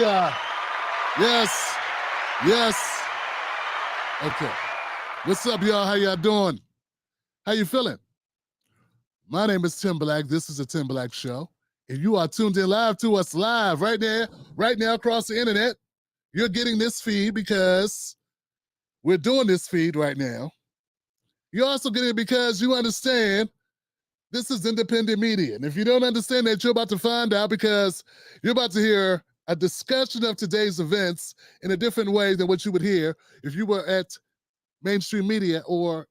Hallelujah. Yes. Yes. Okay. What's up, y'all? How y'all doing? How you feeling? My name is Tim Black. This is the Tim Black Show. And you are tuned in live to us live right now across the internet. You're getting this feed because we're doing this feed right now. You're also getting it because you understand this is independent media. And if you don't understand that, you're about to find out because you're about to hear a discussion of today's events in a different way than what you would hear if you were at mainstream media or,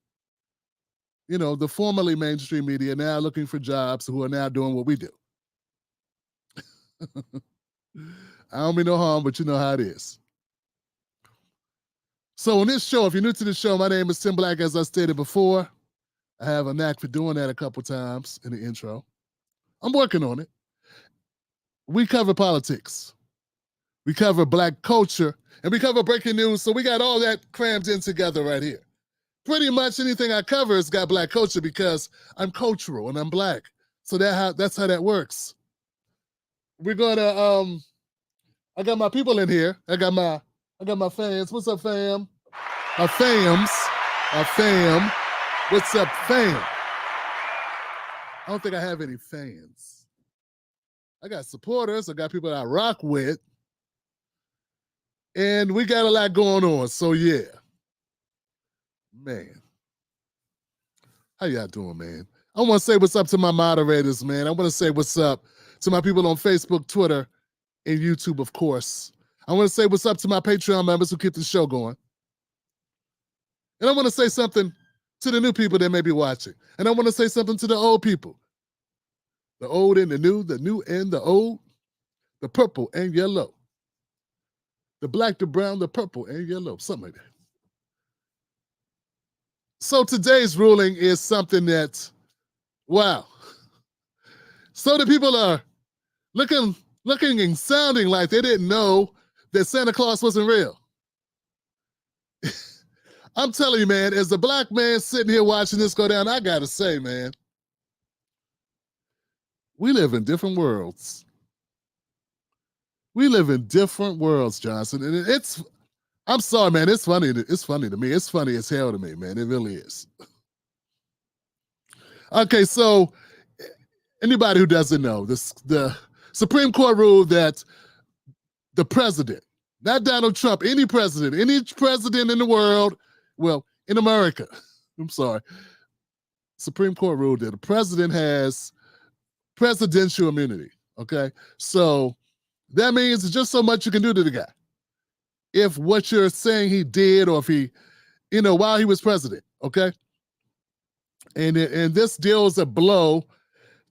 you know, the formerly mainstream media now looking for jobs who are now doing what we do. I don't mean no harm, but you know how it is. So on this show, if you're new to the show, my name is Tim Black, as I stated before. I have a knack for doing that a couple times in the intro. I'm working on it. We cover politics. We cover Black culture, and we cover breaking news, so we got all that crammed in together right here. Pretty much anything I cover has got Black culture because I'm cultural and I'm Black. So that's how that works. We're gonna I got my people in here. I got my fans. What's up, fam? My fam. What's up, fam? I don't think I have any fans. I got supporters. I got people that I rock with. And we got a lot going on. So yeah. Man. How y'all doing, man? I want to say what's up to my moderators, man. I want to say what's up to my people on Facebook, Twitter, and YouTube, of course. I want to say what's up to my Patreon members who keep the show going. And I want to say something to the new people that may be watching. And I want to say something to the old people. The old and the new and the old, the purple and yellow. The black, the brown, the purple and yellow, something like that. So today's ruling is something that, wow. So the people are looking and sounding like they didn't know that Santa Claus wasn't real. I'm telling you, man, as a Black man sitting here watching this go down, I gotta say, man, we live in different worlds. We live in different worlds, Johnson. And I'm sorry, man, it's funny to me. It's funny as hell to me, man. It really is. Okay, so anybody who doesn't know, the Supreme Court ruled that the president, not Donald Trump, any president in the world, well, in America, I'm sorry, Supreme Court ruled that the president has presidential immunity, okay? So that means there's just so much you can do to the guy. If what you're saying he did or if he, while he was president, okay? And this deals a blow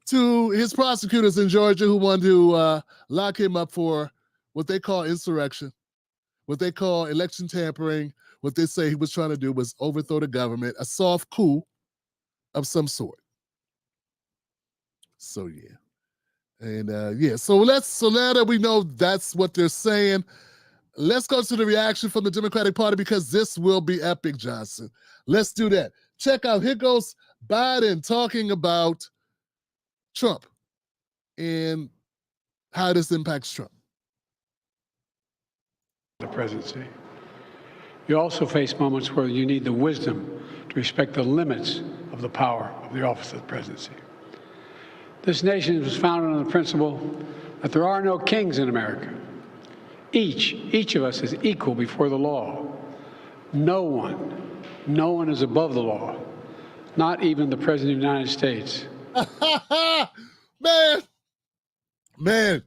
to his prosecutors in Georgia who wanted to lock him up for what they call insurrection, what they call election tampering. What they say he was trying to do was overthrow the government, a soft coup of some sort. So yeah. And yeah, so now that we know that's what they're saying, let's go to the reaction from the Democratic Party because this will be epic, Johnson. Let's do that. Check out, here goes Biden talking about Trump and how this impacts Trump. The presidency. You also face moments where you need the wisdom to respect the limits of the power of the office of the presidency. This nation was founded on the principle that there are no kings in America. Each of us is equal before the law. No one is above the law, not even the President of the United States. Man,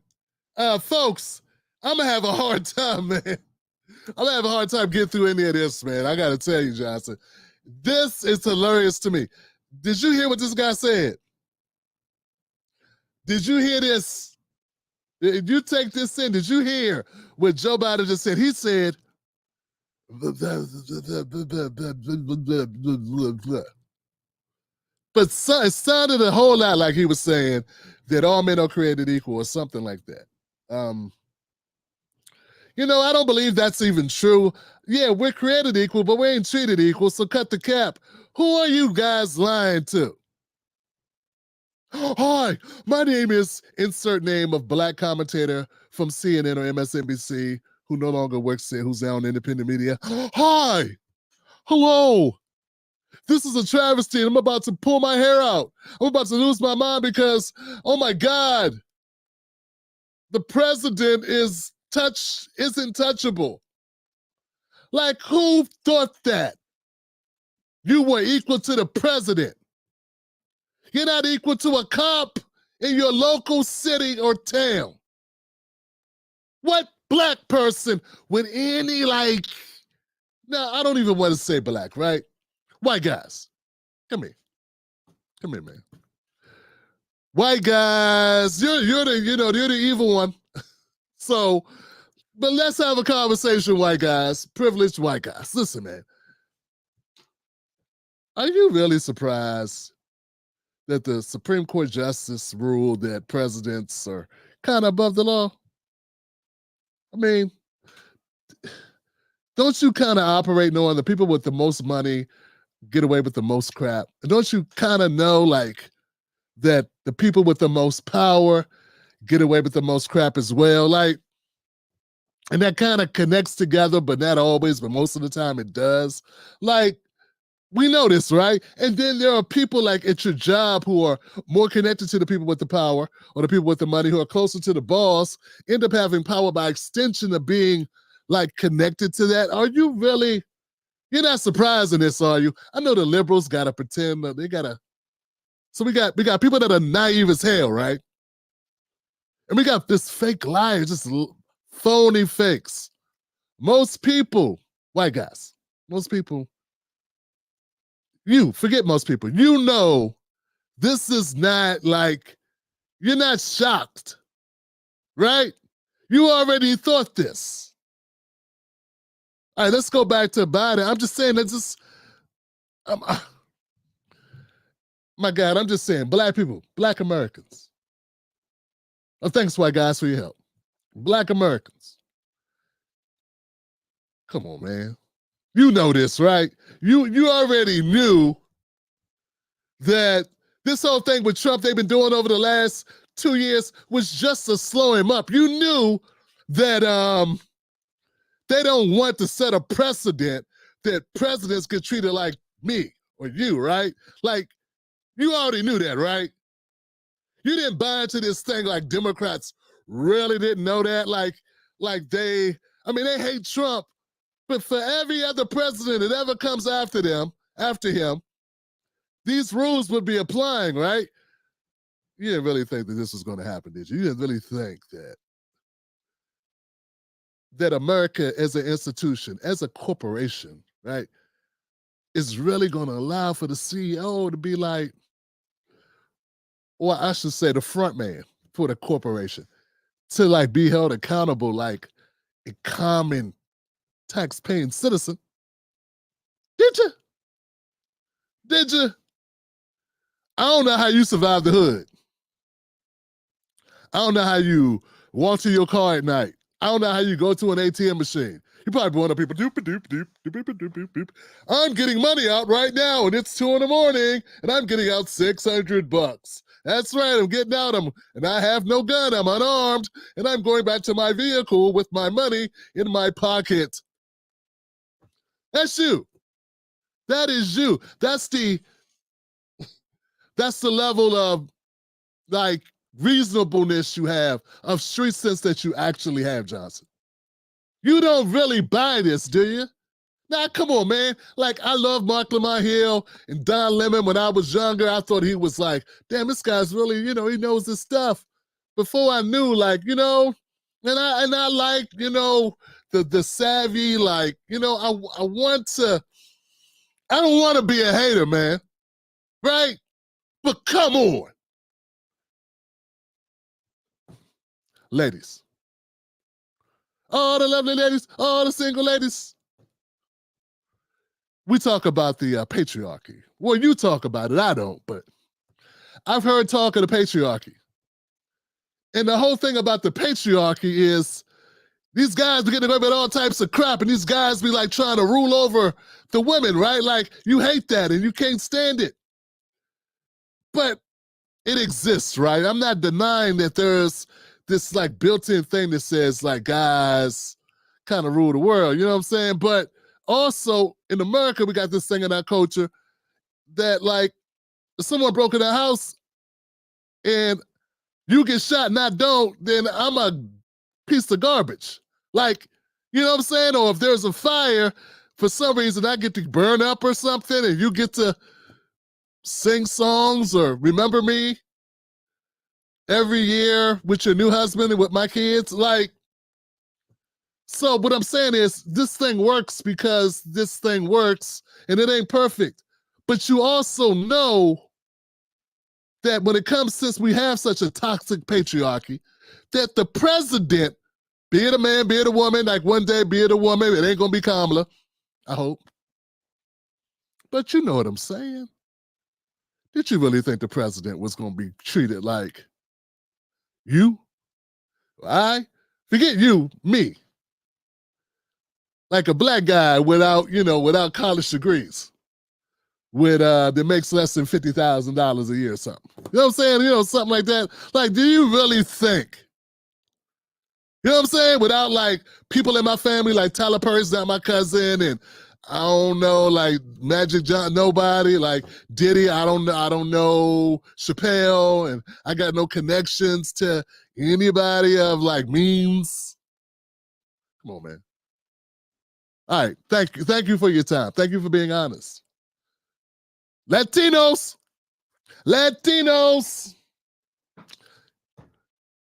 folks, I'm gonna have a hard time, man. I'm gonna have a hard time getting through any of this, man. I gotta tell you, Johnson, this is hilarious to me. Did you hear what this guy said? Did you hear this? Did you take this in? Did you hear what Joe Biden just said? He said, but it sounded a whole lot like he was saying that all men are created equal or something like that. I don't believe that's even true. Yeah, we're created equal, but we ain't treated equal, so cut the cap. Who are you guys lying to? Hi, my name is insert name of black commentator from CNN or MSNBC who no longer works there, who's now on independent media. Hi, hello. This is a travesty. I'm about to pull my hair out. I'm about to lose my mind because, oh my God, the president isn't touchable. Like, who thought that? You were equal to the president. You're not equal to a cop in your local city or town. What black person with any, like, no, I don't even want to say black, right? White guys, come here. Come here, man. White guys, you're the evil one. So, but let's have a conversation, white guys, privileged white guys. Listen, man. Are you really surprised that the Supreme Court justice ruled that presidents are kind of above the law? I mean, don't you kind of operate knowing the people with the most money get away with the most crap? And don't you kind of know, like, that the people with the most power get away with the most crap as well? Like, and that kind of connects together, but not always, but most of the time it does. Like, we know this, right? And then there are people like at your job who are more connected to the people with the power or the people with the money who are closer to the boss, end up having power by extension of being like connected to that. Are you really, you're not surprised in this, are you? I know the liberals gotta pretend that they gotta, so we got people that are naive as hell, right? And we got this fake liars, just phony fakes. Most people, white guys, most people, you forget most people, you know, this is not like, you're not shocked, right? You already thought this. All right, let's go back to Biden. I'm just saying that just, my God, I'm just saying, black people, black Americans. Oh, thanks, white guys, for your help. Black Americans. Come on, man. You know this, right? You already knew that this whole thing with Trump they've been doing over the last 2 years was just to slow him up. You knew that they don't want to set a precedent that presidents get treated like me or you, right? Like, you already knew that, right? You didn't buy into this thing like Democrats really didn't know that. Like they hate Trump, but for every other president that ever comes after him, these rules would be applying, right? You didn't really think that this was going to happen, did you? You didn't really think that America as an institution, as a corporation, right, is really going to allow for the CEO to be like, or I should say the front man for the corporation, to like be held accountable like a common tax-paying citizen. Did you? Did you? I don't know how you survived the hood. I don't know how you walk to your car at night. I don't know how you go to an ATM machine. You probably one of the people, doop, doop, doop, doop, doop, doop, doop, doop. I'm getting money out right now, and it's 2 a.m, and I'm getting out $600. That's right, I'm getting out, and I have no gun, I'm unarmed, and I'm going back to my vehicle with my money in my pocket. That's you. That is you. That's the level of like reasonableness you have, of street sense that you actually have, Johnson. You don't really buy this, do you? Nah, come on, man. Like, I love Mark Lamont Hill and Don Lemon. When I was younger, I thought he was like, damn, this guy's really, he knows his stuff. Before I knew, like, and I like, the savvy, like, I don't want to be a hater, man. Right? But come on. Ladies. All the lovely ladies, all the single ladies. We talk about the patriarchy. Well, you talk about it, I don't, but I've heard talk of the patriarchy. And the whole thing about the patriarchy is these guys be getting away with all types of crap, and these guys be like trying to rule over the women, right? Like, you hate that and you can't stand it. But it exists, right? I'm not denying that there's this like built-in thing that says like guys kind of rule the world, you know what I'm saying? But also in America, we got this thing in our culture that like if someone broke in the house and you get shot and I don't, then I'm a piece of garbage. Like, you know what I'm saying? Or if there's a fire, for some reason I get to burn up or something and you get to sing songs or remember me every year with your new husband and with my kids. Like, so what I'm saying is this thing works because this thing works and it ain't perfect. But you also know that when it comes, since we have such a toxic patriarchy, that the president, be it a man, be it a woman, like one day be it a woman, it ain't gonna be Kamala, I hope. But you know what I'm saying. Did you really think the president was gonna be treated like you? I forget you, me. Like a black guy without, without college degrees. With that makes less than $50,000 a year or something. You know what I'm saying? Something like that. Like, do you really think? You know what I'm saying? Without like people in my family, like Tyler Perry's not my cousin, and I don't know, like Magic John, nobody, like Diddy, I don't know Chappelle, and I got no connections to anybody of like means. Come on, man. All right, thank you for your time. Thank you for being honest. Latinos.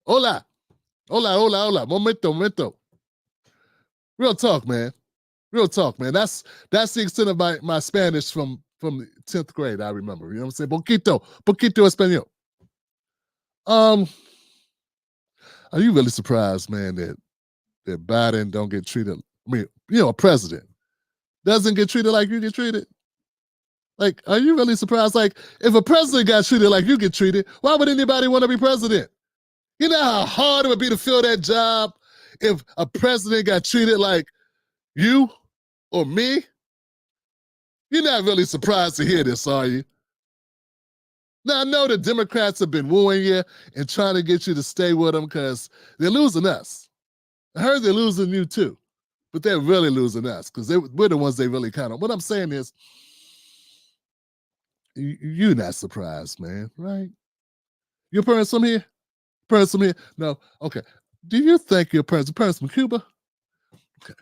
Hola. Momento. Real talk, man. That's the extent of my Spanish from the 10th grade, I remember. You know what I'm saying? Poquito español. Are you really surprised, man, that Biden don't get treated? I mean, a president doesn't get treated like you get treated? Like, are you really surprised? Like, if a president got treated like you get treated, why would anybody want to be president? You know how hard it would be to fill that job if a president got treated like you or me? You're not really surprised to hear this, are you? Now, I know the Democrats have been wooing you and trying to get you to stay with them because they're losing us. I heard they're losing you too, but they're really losing us because we're the ones they really count on. What I'm saying is, you're not surprised, man, right? Your parents from here? Parents from here? No. Okay. Do you think your parents from Cuba? Okay.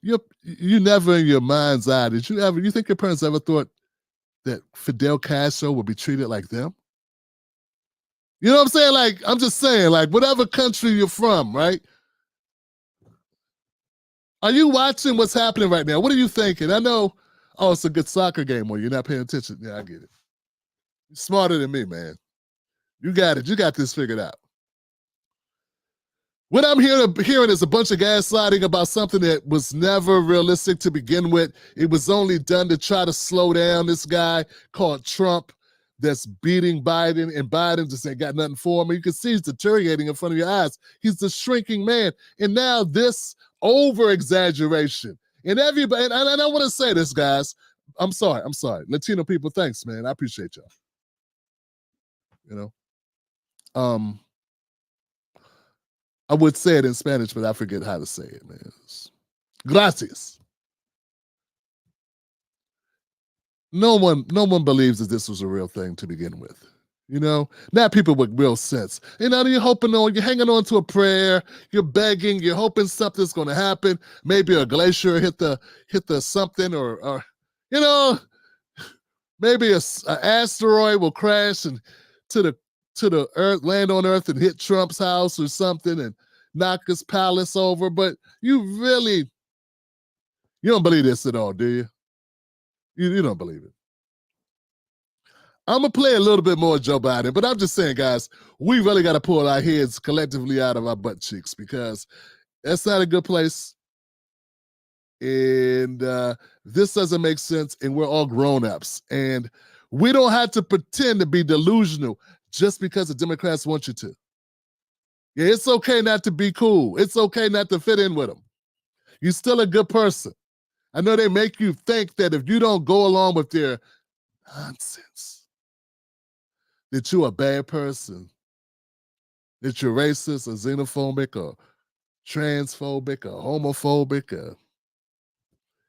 You never in your mind's eye, you think your parents ever thought that Fidel Castro would be treated like them? You know what I'm saying? Like, I'm just saying, like, whatever country you're from, right? Are you watching what's happening right now? What are you thinking? I know, it's a good soccer game, or you're not paying attention. Yeah, I get it. You're smarter than me, man. You got it. You got this figured out. What I'm hearing is a bunch of gaslighting about something that was never realistic to begin with. It was only done to try to slow down this guy called Trump that's beating Biden, and Biden just ain't got nothing for him. You can see he's deteriorating in front of your eyes. He's the shrinking man. And now this over-exaggeration. And everybody, and I want to say this, guys. I'm sorry. Latino people, thanks, man. I appreciate y'all. I would say it in Spanish, but I forget how to say it, man. Gracias. No one believes that this was a real thing to begin with. Not people with real sense. You're hoping you're hanging on to a prayer, you're begging, you're hoping something's going to happen. Maybe a glacier hit the something, or maybe an asteroid will crash and to the earth, land on Earth, and hit Trump's house or something and knock his palace over. But you don't believe this at all, do you? You don't believe it. I'm going to play a little bit more Joe Biden, but I'm just saying, guys, we really got to pull our heads collectively out of our butt cheeks because that's not a good place. And this doesn't make sense, and we're all grown-ups. And we don't have to pretend to be delusional just because the Democrats want you to. Yeah, it's okay not to be cool. It's okay not to fit in with them. You're still a good person. I know they make you think that if you don't go along with their nonsense, that you're a bad person, that you're racist or xenophobic or transphobic or homophobic or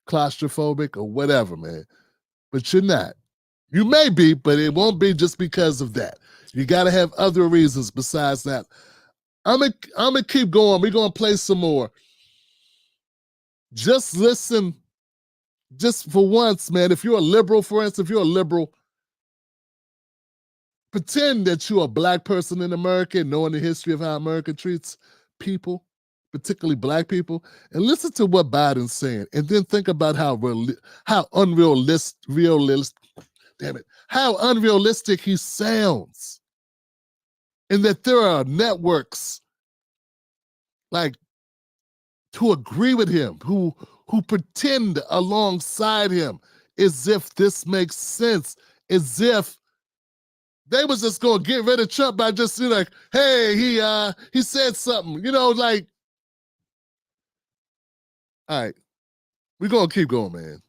claustrophobic or whatever, man. But you're not. You may be, but it won't be just because of that. You got to have other reasons besides that. I'm gonna keep going. We're gonna play some more. Just listen, just for once, man. If you're a liberal, for instance, if you're a liberal, pretend that you're a black person in America, knowing the history of how America treats people, particularly black people, and listen to what Biden's saying, and then think about how unrealistic he sounds, and that there are networks like to agree with him, who pretend alongside him as if this makes sense, as if they was just gonna get rid of Trump by just like, hey, he said something, like. All right, we're gonna keep going, man.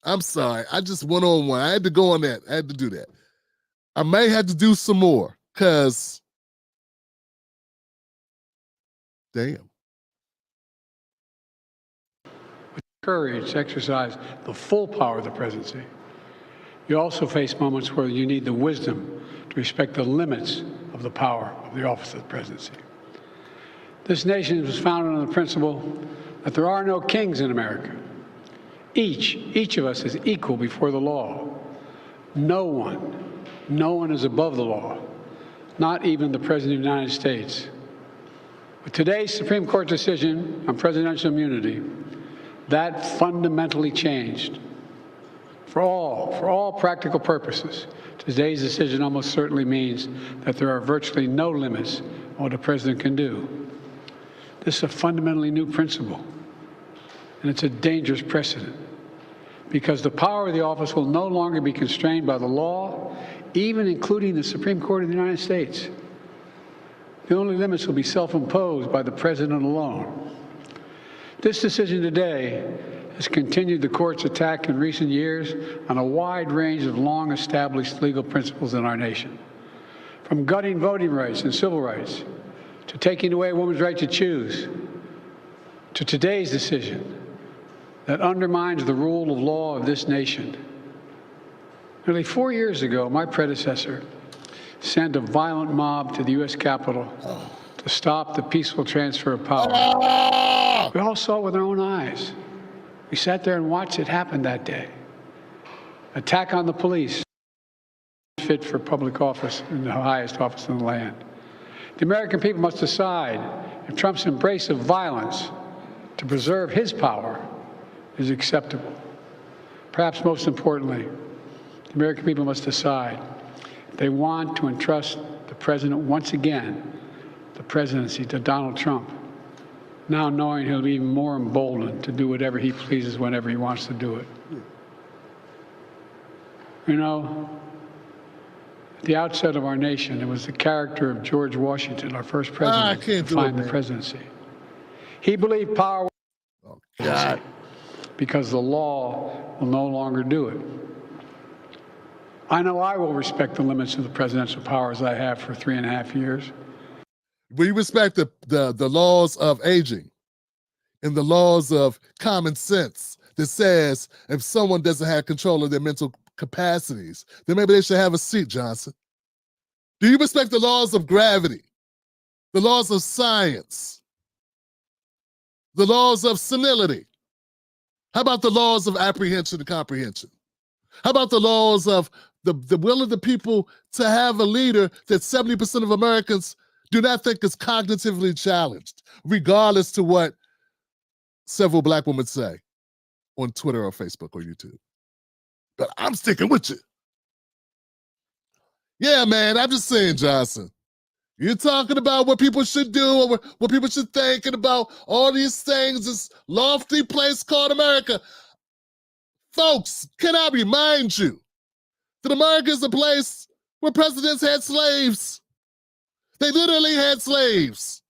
I'm sorry, I just went on one. I had to go on that. I had to do that. I may have to do some more, because damn. Courage to exercise the full power of the presidency. You also face moments where you need the wisdom to respect the limits of the power of the office of the presidency. This nation was founded on the principle that there are no kings in America. Each of us is equal before the law. No one is above the law, not even the President of the United States. With today's Supreme Court decision on presidential immunity, that fundamentally changed. For all practical purposes, today's decision almost certainly means that there are virtually no limits on what a president can do. This is a fundamentally new principle, and it's a dangerous precedent, because the power of the office will no longer be constrained by the law, even including the Supreme Court of the United States. The only limits will be self-imposed by the president alone. This decision today has continued the court's attack in recent years on a wide range of long-established legal principles in our nation, from gutting voting rights and civil rights, to taking away a woman's right to choose, to today's decision that undermines the rule of law of this nation. Nearly 4 years ago, my predecessor sent a violent mob to the U.S. Capitol to stop the peaceful transfer of power. We all saw it with our own eyes. We sat there and watched it happen that day. Attack on the police, fit for public office in the highest office in the land. The American people must decide if Trump's embrace of violence to preserve his power is acceptable. Perhaps most importantly, the American people must decide if they want to entrust the president once again, the presidency, to Donald Trump, now knowing he'll be even more emboldened to do whatever he pleases whenever he wants to do it. At the outset of our nation, it was the character of George Washington, our first president, to find the presidency. He believed power was because the law will no longer do it. I know I will respect the limits of the presidential powers I have for 3.5 years. We respect the laws of aging and the laws of common sense that says if someone doesn't have control of their mental capacities, then maybe they should have a seat, Johnson. Do you respect the laws of gravity, the laws of science, the laws of senility? How about the laws of apprehension and comprehension? How about the laws of the will of the people to have a leader that 70% of Americans do not think is cognitively challenged, regardless to what several black women say on Twitter or Facebook or YouTube? But I'm sticking with you. Yeah, man, I'm just saying, Johnson. You're talking about what people should do or what people should think and about all these things, this lofty place called America. Folks, can I remind you that America is a place where presidents had slaves? They literally had slaves.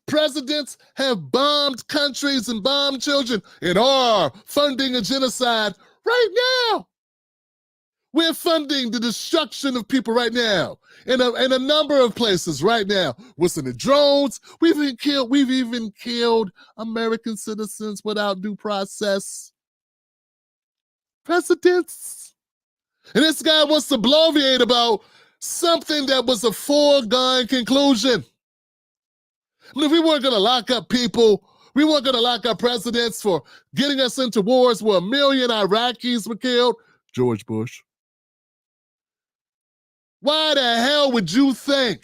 Presidents have bombed countries and bombed children and are funding a genocide right now. We're funding the destruction of people right now in a number of places right now. We're sending drones. We've even killed American citizens without due process. Presidents. And this guy wants to bloviate about something that was a foregone conclusion. I mean, if we weren't going to lock up people, we weren't going to lock up presidents for getting us into wars where 1 million Iraqis were killed. George Bush. Why the hell would you think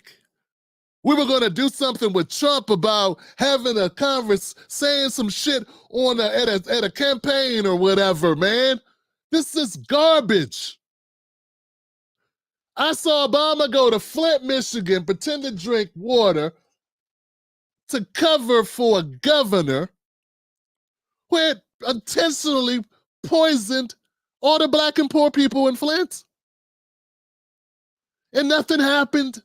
we were going to do something with Trump about having a conference, saying some shit at a campaign or whatever, man? This is garbage. I saw Obama go to Flint, Michigan, pretend to drink water to cover for a governor who had intentionally poisoned all the black and poor people in Flint. And nothing happened.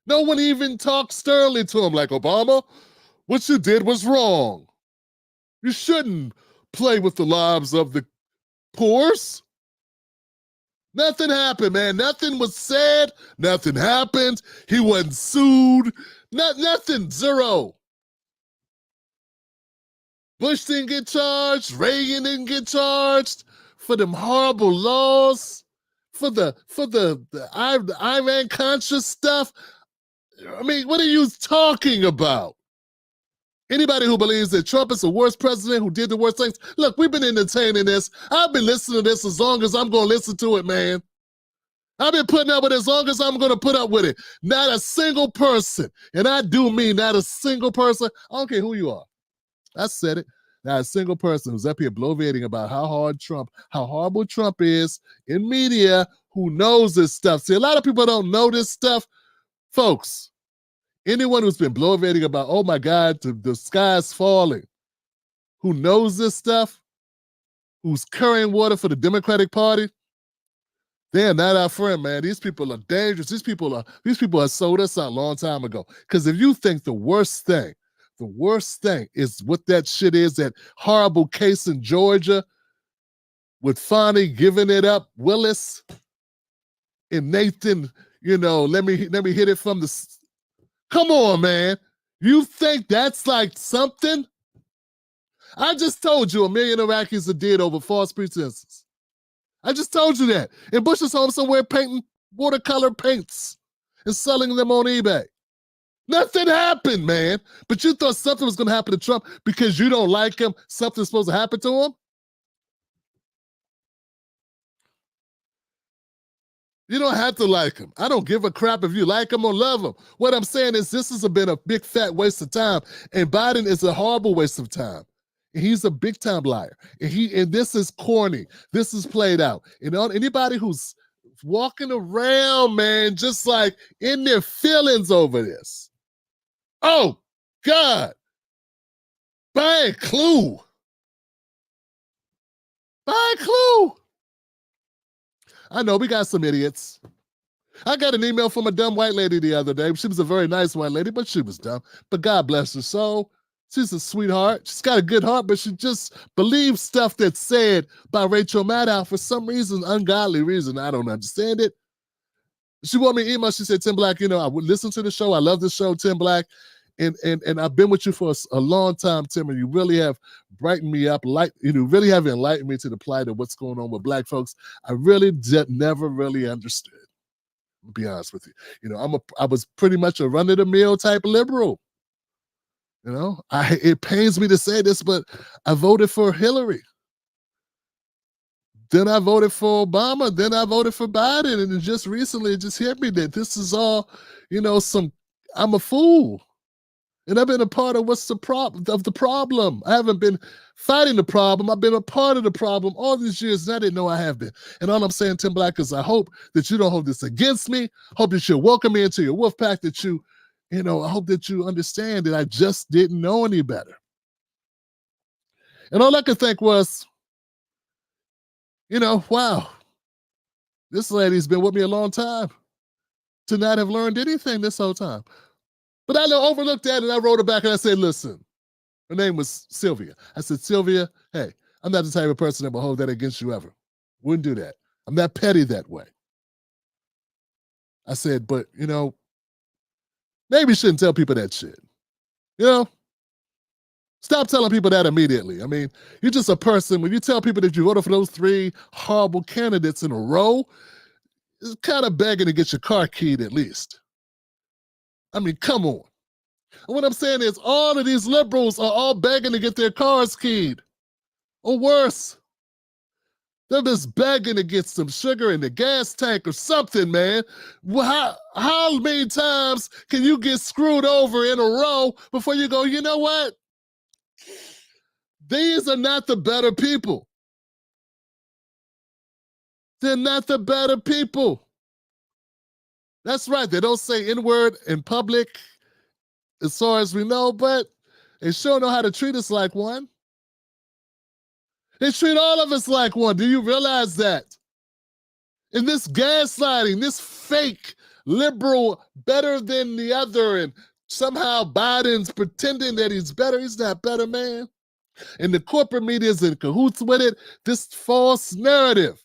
No one even talked sternly to him like, Obama, what you did was wrong. You shouldn't play with the lives of the poors. Nothing happened, man. Nothing was said. Nothing happened. He wasn't sued. Nothing. Zero. Bush didn't get charged. Reagan didn't get charged for them horrible laws, for the Iran conscious stuff. I mean, what are you talking about? Anybody who believes that Trump is the worst president who did the worst things, look, we've been entertaining this. I've been listening to this as long as I'm going to listen to it, man. I've been putting up with it as long as I'm going to put up with it. Not a single person, and I do mean not a single person. I don't care who you are. I said it. Not a single person who's up here bloviating about how horrible Trump is in media, who knows this stuff. See, a lot of people don't know this stuff. Folks, anyone who's been bloviating about, oh my God, the sky's falling, who knows this stuff, who's carrying water for the Democratic Party, they're not our friend, man. These people are dangerous. These people have sold us out a long time ago. Because if you think the worst thing is what that shit is, that horrible case in Georgia with Fonnie giving it up, Willis, and Nathan, let me hit it from the... Come on, man. You think that's like something? I just told you 1 million Iraqis are dead over false pretenses. I just told you that. And Bush is home somewhere painting watercolor paints and selling them on eBay. Nothing happened, man. But you thought something was going to happen to Trump because you don't like him. Something's supposed to happen to him? You don't have to like him. I don't give a crap if you like him or love him. What I'm saying is this has been a big fat waste of time, and Biden is a horrible waste of time. And he's a big time liar. And this is corny. This is played out. Anybody who's walking around, man, just like in their feelings over this. Oh, God. Buy a clue. Buy a clue. I know we got some idiots. I got an email from a dumb white lady the other day. She was a very nice white lady, but she was dumb. But God bless her soul. She's a sweetheart. She's got a good heart, but she just believes stuff that's said by Rachel Maddow for some reason, ungodly reason. I don't understand it. She wrote me an email. She said, Tim Black, I would listen to the show. I love the show, Tim Black. And I've been with you for a long time, Tim, and you really have brightened me up. Really have enlightened me to the plight of what's going on with Black folks. I really never really understood. I'll be honest with you. I was pretty much a run-of-the-mill type liberal. It pains me to say this, but I voted for Hillary. Then I voted for Obama. Then I voted for Biden. And just recently, it just hit me that this is all, I'm a fool. And I've been a part of the problem. I haven't been fighting the problem. I've been a part of the problem all these years, and I didn't know I have been. And all I'm saying, Tim Black, is I hope that you don't hold this against me. Hope that you'll welcome me into your wolf pack, that I hope that you understand that I just didn't know any better. And all I could think was, wow, this lady's been with me a long time to not have learned anything this whole time. But I overlooked that, and I wrote her back, and I said, listen, her name was Sylvia. I said, Sylvia, hey, I'm not the type of person that will hold that against you ever. Wouldn't do that. I'm not petty that way. I said, but, maybe you shouldn't tell people that shit. Stop telling people that immediately. I mean, you're just a person. When you tell people that you voted for those 3 horrible candidates in a row, it's kind of begging to get your car keyed at least. I mean, come on. And what I'm saying is all of these liberals are all begging to get their cars keyed. Or worse, they're just begging to get some sugar in the gas tank or something, man. How many times can you get screwed over in a row before you go, you know what? These are not the better people. They're not the better people. That's right. They don't say N-word in public as far as we know, but they sure know how to treat us like one. They treat all of us like one. Do you realize that? In this gaslighting, this fake liberal better than the other, and somehow Biden's pretending that he's better. He's not better, man. And the corporate media is in cahoots with it. This false narrative.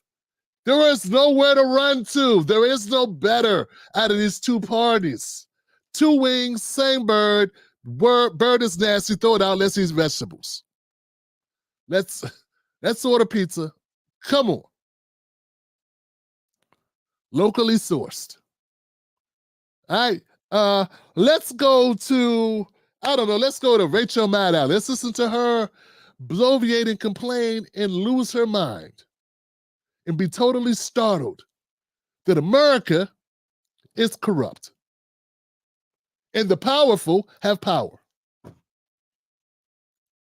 There is nowhere to run to. There is no better out of these 2 parties. 2 wings, same bird. Bird is nasty. Throw it out. Let's eat vegetables. Let's order pizza. Come on. Locally sourced. All right. Let's go to, let's go to Rachel Maddow. Let's listen to her bloviate and complain and lose her mind and be totally startled that America is corrupt and the powerful have power.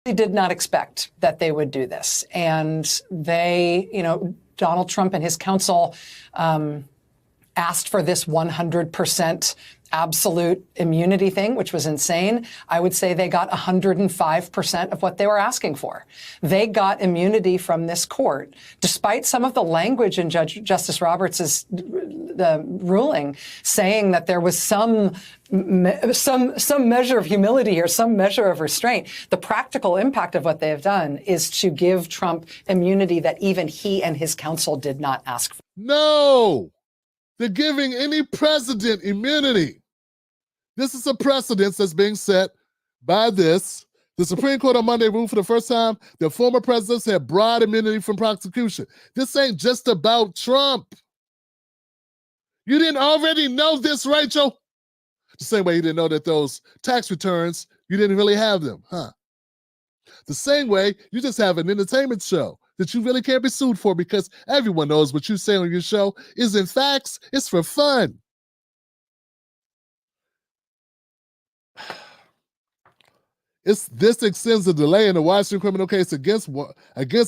They did not expect that they would do this. And they, Donald Trump and his council asked for this 100% absolute immunity thing, which was insane. I would say they got 105% of what they were asking for. They got immunity from this court, despite some of the language in Justice Roberts' the ruling saying that there was some measure of humility here, some measure of restraint. The practical impact of what they have done is to give Trump immunity that even he and his counsel did not ask for. No, they're giving any president immunity. This is a precedent that's being set by this. The Supreme Court on Monday ruled for the first time that former presidents have broad immunity from prosecution. This ain't just about Trump. You didn't already know this, Rachel? The same way you didn't know that those tax returns, you didn't really have them, huh? The same way you just have an entertainment show that you really can't be sued for because everyone knows what you say on your show isn't facts, it's for fun. This extends the delay in the Washington criminal case against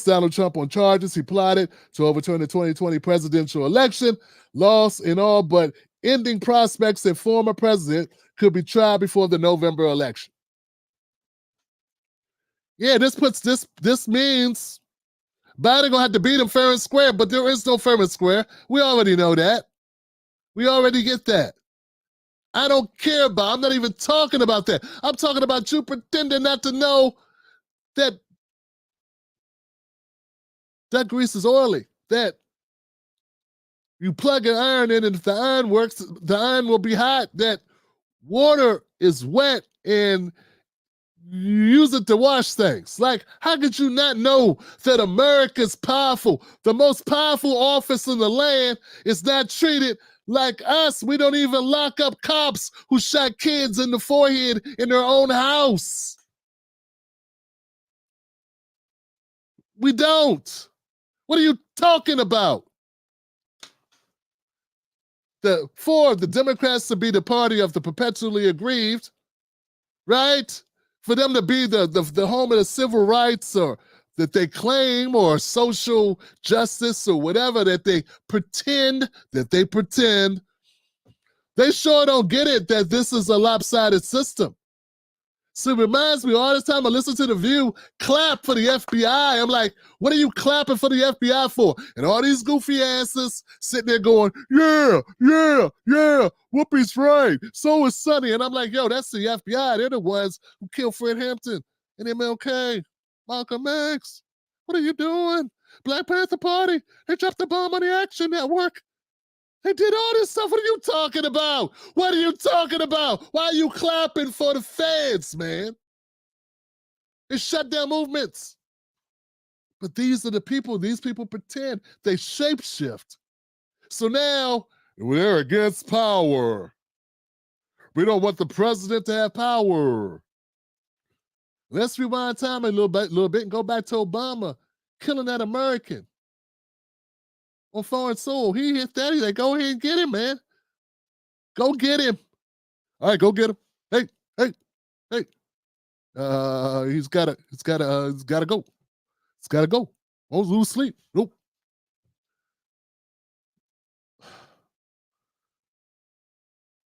Donald Trump on charges he plotted to overturn the 2020 presidential election, loss in all but ending prospects that former president could be tried before the November election. Yeah, this means Biden gonna have to beat him fair and square, but there is no fair and square. We already know that. We already get that. I don't care about, I'm not even talking about that. I'm talking about you pretending not to know that grease is oily, that you plug an iron in and if the iron works, the iron will be hot, that water is wet and you use it to wash things. Like, how could you not know that America's powerful? The most powerful office in the land is not treated like us. We don't even lock up cops who shot kids in the forehead in their own house. We don't. What are you talking about? For the Democrats to be the party of the perpetually aggrieved, right? For them to be the home of the civil rights or that they claim or social justice or whatever that they pretend, they sure don't get it that this is a lopsided system. So it reminds me all the time I listen to The View, clap for the FBI. I'm like, what are you clapping for the FBI for? And all these goofy asses sitting there going, yeah, Whoopi's right. So is Sonny. And I'm like, yo, that's the FBI. They're the ones who killed Fred Hampton and MLK, Malcolm X. What are you doing? Black Panther Party. They dropped the bomb on the Action Network. They did all this stuff. What are you talking about? What are you talking about? Why are you clapping for the feds, man? It shut down movements. But these are the people. These people pretend. They shapeshift. So now they're against power. We don't want the president to have power. Let's rewind time a little bit and go back to Obama killing that American on foreign soil. He hit that. He's like, go ahead and get him, man. Go get him. All right, go get him. Hey. He's gotta go. He's gotta go. Won't lose sleep. Nope.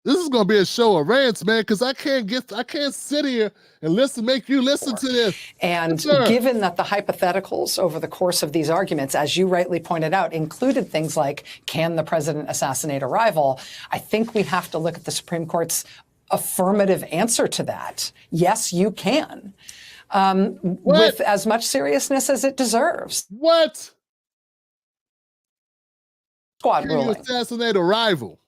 This is gonna be a show of rants, man, because I can't sit here and make you listen to this. And given that the hypotheticals over the course of these arguments, as you rightly pointed out, included things like, can the president assassinate a rival? I think we have to look at the Supreme Court's affirmative answer to that. Yes, you can. With as much seriousness as it deserves. What? Squad Can ruling. you assassinate a rival?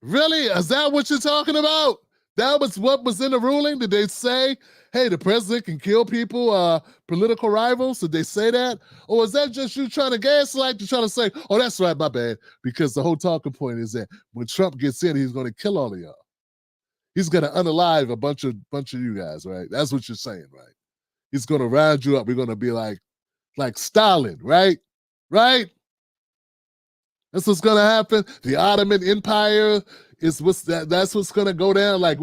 Really? Is that what you're talking about? That was what was in the ruling? Did they say, hey, the president can kill people, political rivals? Did they say that? Or is that just you trying to gaslight, to trying to say, oh, that's right, my bad? Because the whole talking point is that when Trump gets in, he's going to kill all of y'all. He's going to unalive a bunch of you guys, right? That's what you're saying, right? He's going to round you up. We're going to be like Stalin, right? Right? That's what's gonna happen. The Ottoman Empire is that's what's gonna go down. Like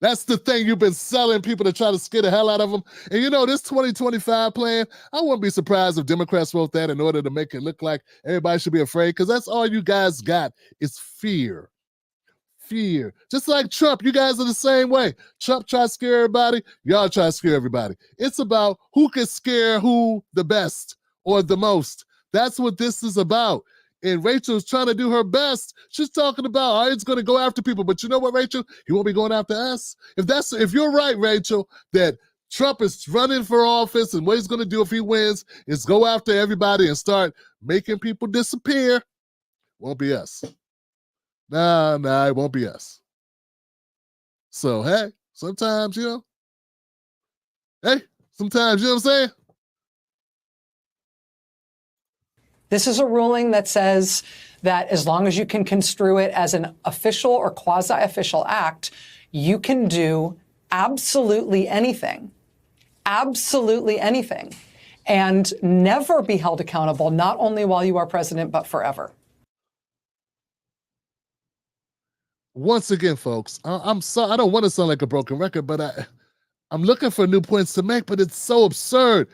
that's the thing you've been selling people to try to scare the hell out of them. And you know, this 2025 plan, I wouldn't be surprised if Democrats wrote that in order to make it look like everybody should be afraid, because that's all you guys got is fear. Fear. Just like Trump, you guys are the same way. Trump tries to scare everybody, y'all try to scare everybody. It's about who can scare who the best or the most. That's what this is about. And Rachel's trying to do her best. She's talking about, oh, he's going to go after people. But you know what, Rachel? He won't be going after us. If you're right, Rachel, that Trump is running for office and what he's going to do if he wins is go after everybody and start making people disappear, won't be us. Nah, it won't be us. So, hey, sometimes, you know what I'm saying? This is a ruling that says that as long as you can construe it as an official or quasi-official act, you can do absolutely anything, and never be held accountable, not only while you are president, but forever. Once again, folks, I'm sorry, I don't want to sound like a broken record, but I'm looking for new points to make, but it's so absurd.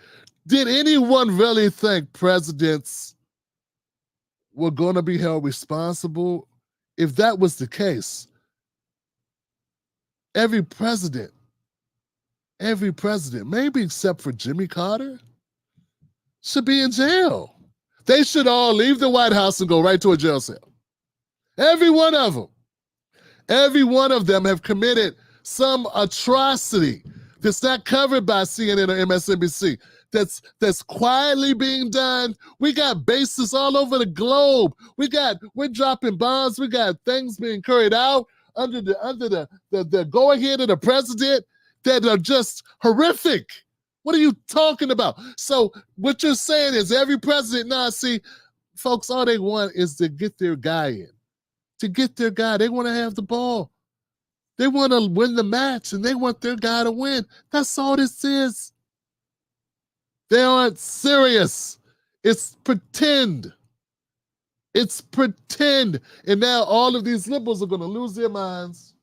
Did anyone really think presidents were going to be held responsible? If that was the case, every president, maybe except for Jimmy Carter, should be in jail. They should all leave the White House and go right to a jail cell. Every one of them. Every one of them have committed some atrocity that's not covered by CNN or MSNBC. That's quietly being done. We got bases all over the globe. We're dropping bombs. We got things being carried out under the go ahead of the president that are just horrific. What are you talking about? So what you're saying is every president, folks, all they want is to get their guy in. To get their guy. They want to have the ball. They want to win the match and they want their guy to win. That's all this is. They aren't serious. It's pretend. It's pretend. And now all of these liberals are going to lose their minds.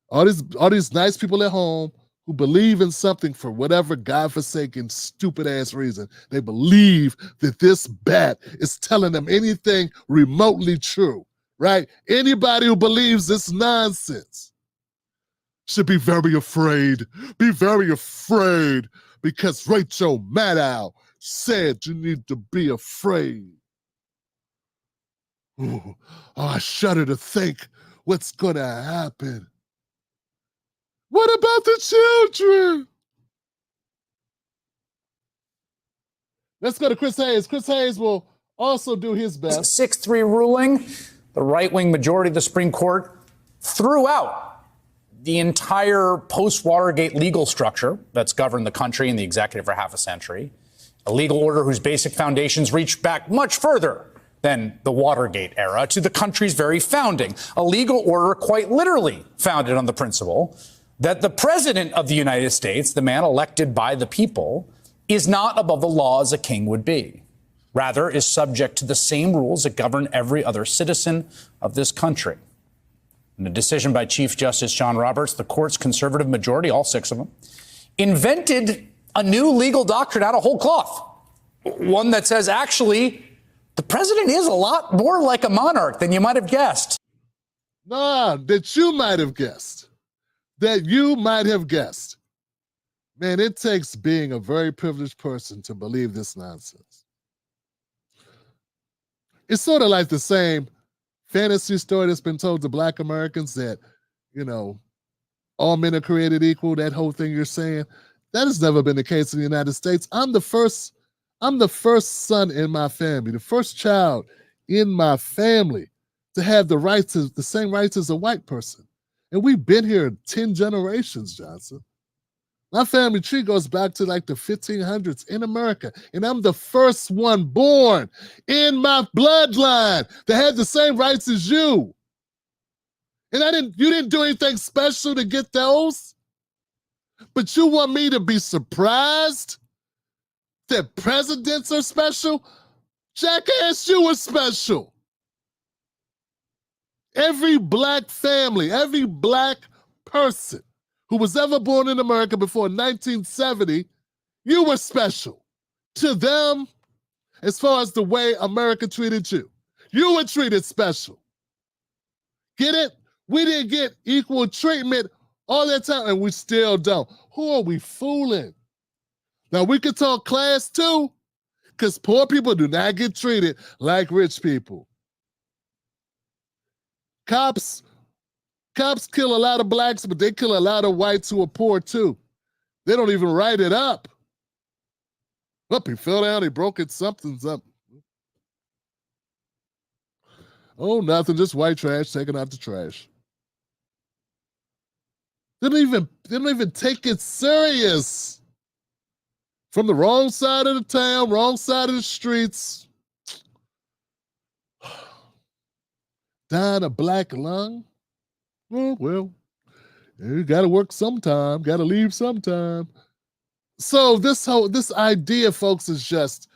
All these nice people at home who believe in something for whatever godforsaken, stupid-ass reason. They believe that this bat is telling them anything remotely true, right? Anybody who believes this nonsense should be very afraid. Be very afraid. Because Rachel Maddow said you need to be afraid. Ooh, I shudder to think what's going to happen. What about the children? Let's go to Chris Hayes. Chris Hayes will also do his best. 6-3 ruling. The right-wing majority of the Supreme Court threw out the entire post-Watergate legal structure that's governed the country and the executive for half a century. A legal order whose basic foundations reach back much further than the Watergate era to the country's very founding. A legal order quite literally founded on the principle that the president of the United States, the man elected by the people, is not above the law as a king would be. Rather, is subject to the same rules that govern every other citizen of this country. In a decision by Chief Justice John Roberts, the court's conservative majority, all 6 of them, invented a new legal doctrine out of whole cloth. One that says, actually, the president is a lot more like a monarch than you might have guessed. Nah, that you might have guessed. That you might have guessed. Man, it takes being a very privileged person to believe this nonsense. It's sort of like the same fantasy story that's been told to Black Americans that, you know, all men are created equal, that whole thing you're saying. That has never been the case in the United States. I'm the first son in my family, the first child in my family to have the same rights as a white person. And we've been here 10 generations, Johnson. My family tree goes back to like the 1500s in America. And I'm the first one born in my bloodline that had the same rights as you. And you didn't do anything special to get those? But you want me to be surprised that presidents are special? Jackass, you were special. Every Black family, every Black person who was ever born in America before 1970, you were special to them as far as the way America treated you. You were treated special. Get it? We didn't get equal treatment all that time, and we still don't. Who are we fooling? Now, we could talk class too, because poor people do not get treated like rich people. Cops kill a lot of Blacks, but they kill a lot of whites who are poor too. They don't even write it up. Up, he fell down, he broke it, something's up. Oh, nothing, just white trash, taking out the trash. They don't even take it serious. From the wrong side of the town, wrong side of the streets. Dying a Black lung? Oh, well, you got to work sometime, got to leave sometime. So this idea, folks, is just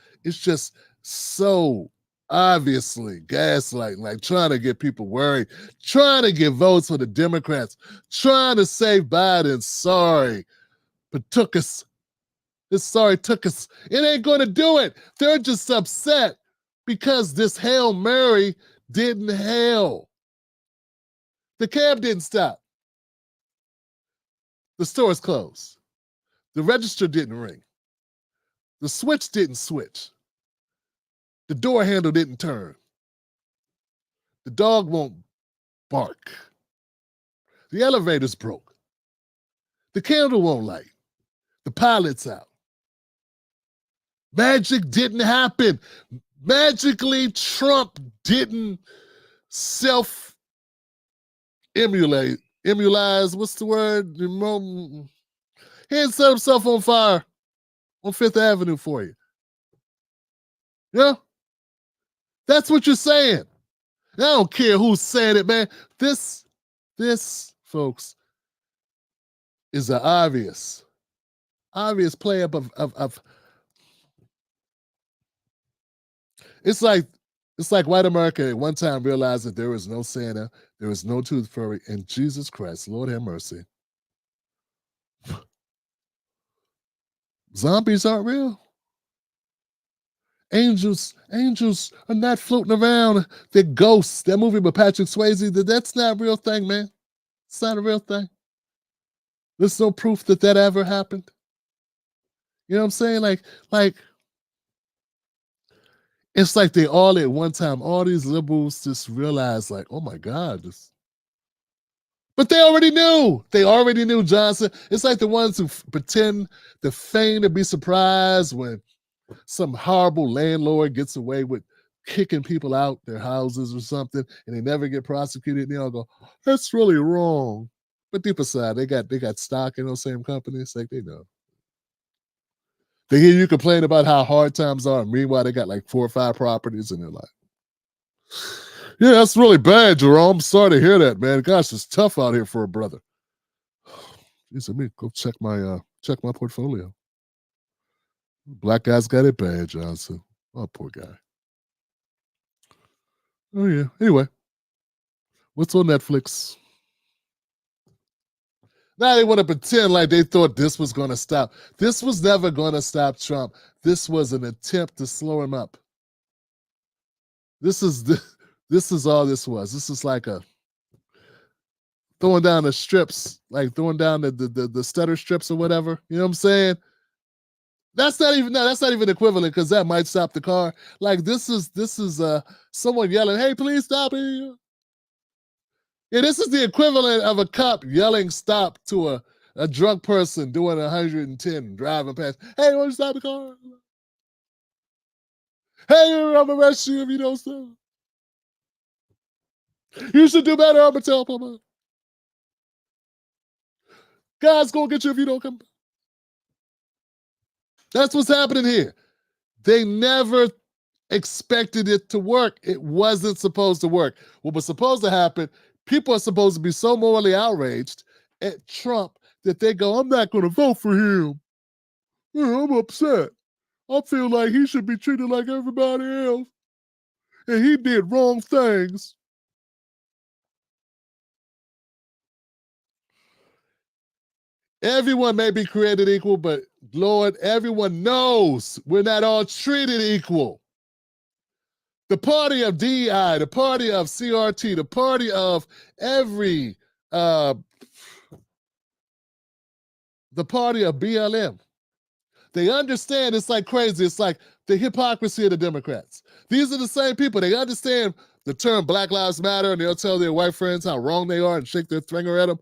so obviously gaslighting, like trying to get people worried, trying to get votes for the Democrats, trying to save Biden. Sorry, but took us. This sorry took us. It ain't going to do it. They're just upset because this Hail Mary didn't hail. The cab didn't stop. The store's closed. The register didn't ring. The switch didn't switch. The door handle didn't turn. The dog won't bark. The elevator's broke. The candle won't light. The pilot's out. Magic didn't happen. Magically, Trump didn't emulize, what's the word? He didn't set himself on fire on Fifth Avenue for you. Yeah? That's what you're saying. I don't care who's saying it, man. This, folks, is an obvious play up of it's like white America at one time realized that there was no Santa, there was no tooth fairy, and Jesus Christ, Lord have mercy. Zombies aren't real. Angels are not floating around. They're ghosts. That movie with Patrick Swayze, that's not a real thing, man. It's not a real thing. There's no proof that ever happened. You know what I'm saying? Like, it's like they all at one time, all these liberals just realized, like, oh my God, but they already knew. They already knew, Johnson. It's like the ones who pretend to feign to be surprised when some horrible landlord gets away with kicking people out their houses or something, and they never get prosecuted, and they all go, "That's really wrong." But deep aside, they got stock in those same companies, like they know. They hear you complain about how hard times are, and meanwhile they got like 4 or 5 properties, and they're like, "Yeah, that's really bad, Jerome. Sorry to hear that, man. Gosh, it's tough out here for a brother." Geez, let me go check my portfolio. Black guy's got it bad, Johnson. Oh, poor guy. Oh yeah. Anyway, what's on Netflix? Now they want to pretend like they thought this was going to stop. This was never going to stop Trump. This was an attempt to slow him up. This is all this was. This is like a throwing down the strips, like throwing down the stutter strips or whatever. You know what I'm saying? That's not even equivalent, because that might stop the car. Like this is someone yelling, "Hey, please stop here." Yeah, this is the equivalent of a cop yelling stop to a drunk person doing 110 driving past. "Hey, won't you stop the car? Hey, I'm gonna arrest you if you don't stop. You should do better, I'm gonna tell Papa. God's gonna get you if you don't come back." That's what's happening here. They never expected it to work. It wasn't supposed to work. What was supposed to happen, people are supposed to be so morally outraged at Trump that they go, "I'm not going to vote for him. I'm upset. I feel like he should be treated like everybody else. And he did wrong things." Everyone may be created equal, but Lord, everyone knows we're not all treated equal. The party of DEI, the party of CRT, the party of every, the party of BLM. They understand it's like crazy. It's like the hypocrisy of the Democrats. These are the same people. They understand the term Black Lives Matter, and they'll tell their white friends how wrong they are and shake their finger at them.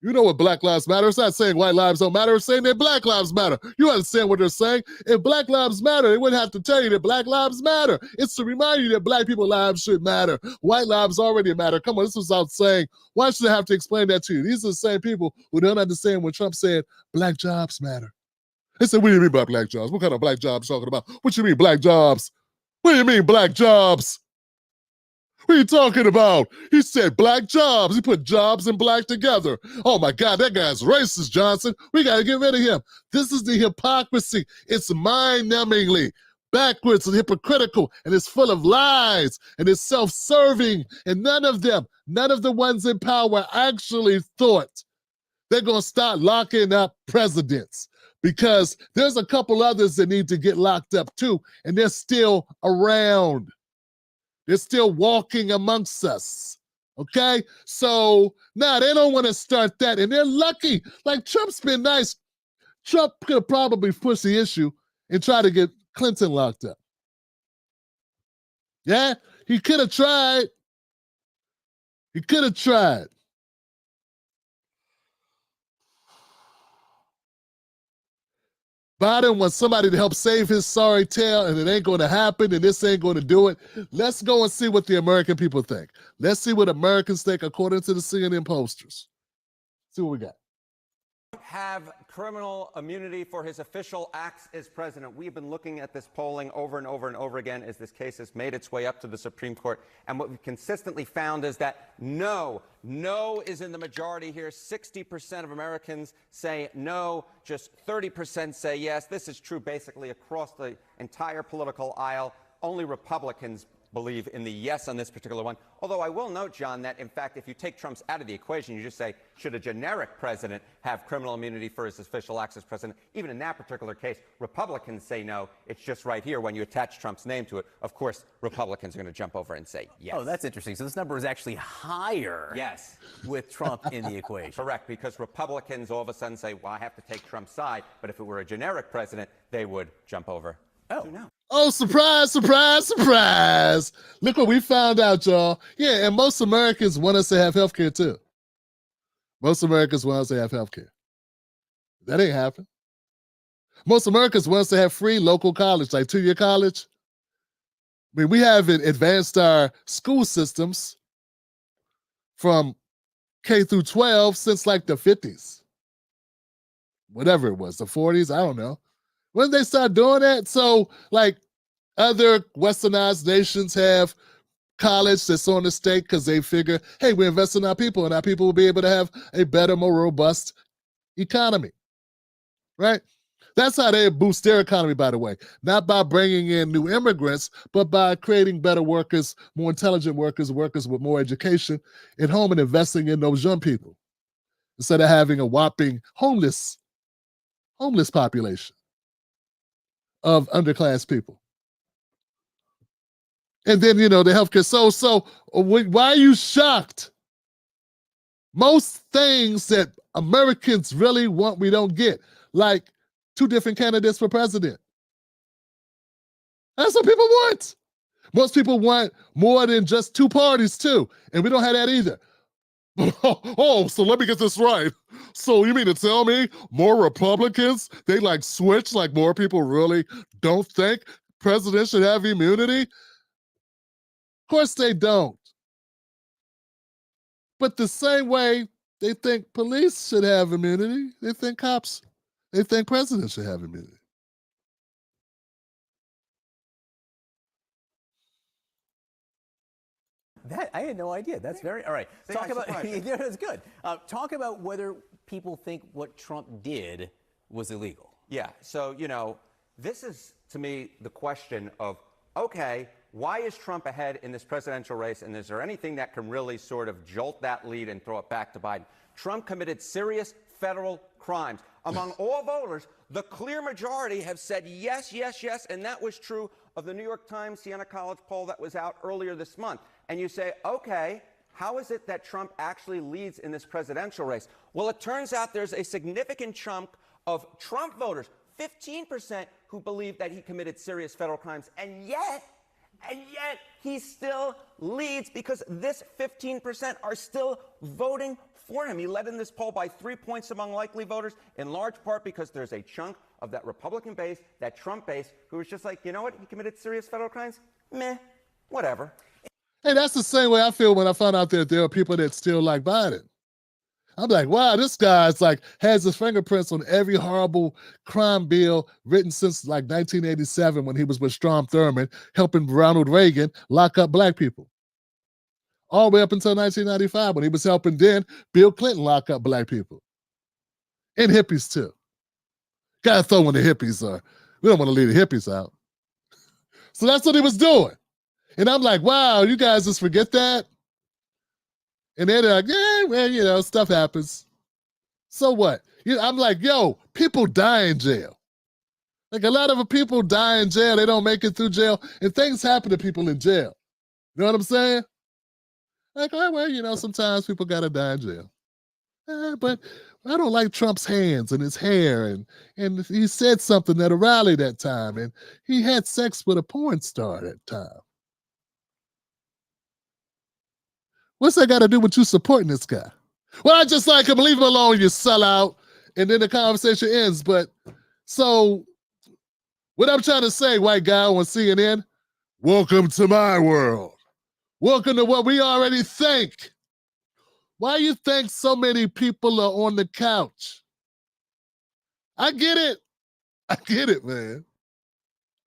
You know what Black Lives Matter? It's not saying white lives don't matter. It's saying that Black Lives Matter. You understand what they're saying? If Black Lives Matter, they wouldn't have to tell you that Black Lives Matter. It's to remind you that Black people's lives should matter. White lives already matter. Come on, this was out saying, why should I have to explain that to you? These are the same people who don't understand when Trump said Black jobs matter. They said, "What do you mean by Black jobs? What kind of Black jobs talking about? What you mean Black jobs? What do you mean Black jobs? What are you talking about?" He said Black jobs. He put jobs and Black together. Oh my God, that guy's racist, Johnson. We got to get rid of him. This is the hypocrisy. It's mind-numbingly backwards and hypocritical, and it's full of lies, and it's self-serving, and none of the ones in power actually thought they're going to start locking up presidents, because there's a couple others that need to get locked up too, and they're still around. They're still walking amongst us, okay? So, now they don't want to start that, and they're lucky. Like, Trump's been nice. Trump could probably push the issue and try to get Clinton locked up. Yeah, he could have tried. He could have tried. Biden wants somebody to help save his sorry tail, and it ain't going to happen, and this ain't going to do it. Let's go and see what the American people think. Let's see what Americans think according to the CNN pollsters. See what we got. Have criminal immunity for his official acts as president. We've been looking at this polling over and over and over again as this case has made its way up to the Supreme Court. And what we've consistently found is that no is in the majority here. 60% of Americans say no, just 30% say yes. This is true basically across the entire political aisle. Only Republicans believe in the yes on this particular one. Although I will note, John, that in fact, if you take Trump's out of the equation, you just say, should a generic president have criminal immunity for his official acts as president? Even in that particular case, Republicans say no. It's just right here when you attach Trump's name to it. Of course, Republicans are going to jump over and say yes. Oh, that's interesting. So this number is actually higher. Yes. With Trump in the equation. Correct, because Republicans all of a sudden say, well, I have to take Trump's side. But if it were a generic president, they would jump over. Oh, no. Oh, surprise, surprise, surprise. Look what we found out, y'all. Yeah, and most Americans want us to have health care, too. Most Americans want us to have health care. That ain't happening. Most Americans want us to have free local college, like 2-year college. I mean, we haven't advanced our school systems from K through 12 since like the 50s. Whatever it was, the 40s, I don't know. When did they start doing that? So, like, other westernized nations have college that's on the state because they figure, hey, we invest in our people and our people will be able to have a better, more robust economy, right? That's how they boost their economy, by the way. Not by bringing in new immigrants, but by creating better workers, more intelligent workers, workers with more education at home and investing in those young people instead of having a whopping homeless population of underclass people. And then, the healthcare. So why are you shocked? Most things that Americans really want, we don't get. Like 2 different candidates for president. That's what people want. Most people want more than just 2 parties, too. And we don't have that either. Oh, so let me get this right. So you mean to tell me more Republicans, they like switch, like more people really don't think presidents should have immunity? Of course they don't. But the same way they think police should have immunity, they think cops, they think presidents should have immunity. That I had no idea. That's very all right. Talk about yeah, that's good. Talk about whether people think what Trump did was illegal. Yeah. So this is to me the question of okay, why is Trump ahead in this presidential race, and is there anything that can really sort of jolt that lead and throw it back to Biden? Trump committed serious federal crimes. Among all voters, the clear majority have said yes, yes, yes, and that was true of the New York Times Siena College poll that was out earlier this month. And you say, okay, how is it that Trump actually leads in this presidential race? Well, it turns out there's a significant chunk of Trump voters, 15%, who believe that he committed serious federal crimes, and yet he still leads because this 15% are still voting for him. He led in this poll by 3 points among likely voters, in large part because there's a chunk of that Republican base, that Trump base, who was just like, you know what, he committed serious federal crimes? Meh, whatever. Hey, that's the same way I feel when I found out that there are people that still like Biden. I'm like, wow, this guy's like has his fingerprints on every horrible crime bill written since like 1987 when he was with Strom Thurmond helping Ronald Reagan lock up black people. All the way up until 1995 when he was helping then Bill Clinton lock up black people. And hippies too. Gotta throw in the hippies. We don't want to leave the hippies out. So that's what he was doing. And I'm like, wow, you guys just forget that? And they're like, yeah, well, stuff happens. So what? I'm like, yo, people die in jail. Like a lot of people die in jail. They don't make it through jail. And things happen to people in jail. You know what I'm saying? Like, oh, well, sometimes people got to die in jail. But I don't like Trump's hands and his hair. And he said something at a rally that time. And he had sex with a porn star that time. What's that got to do with you supporting this guy? Well, I just like him. Leave him alone, you sellout. And then the conversation ends. But so what I'm trying to say, white guy on CNN, welcome to my world. Welcome to what we already think. Why you think so many people are on the couch? I get it. I get it, man.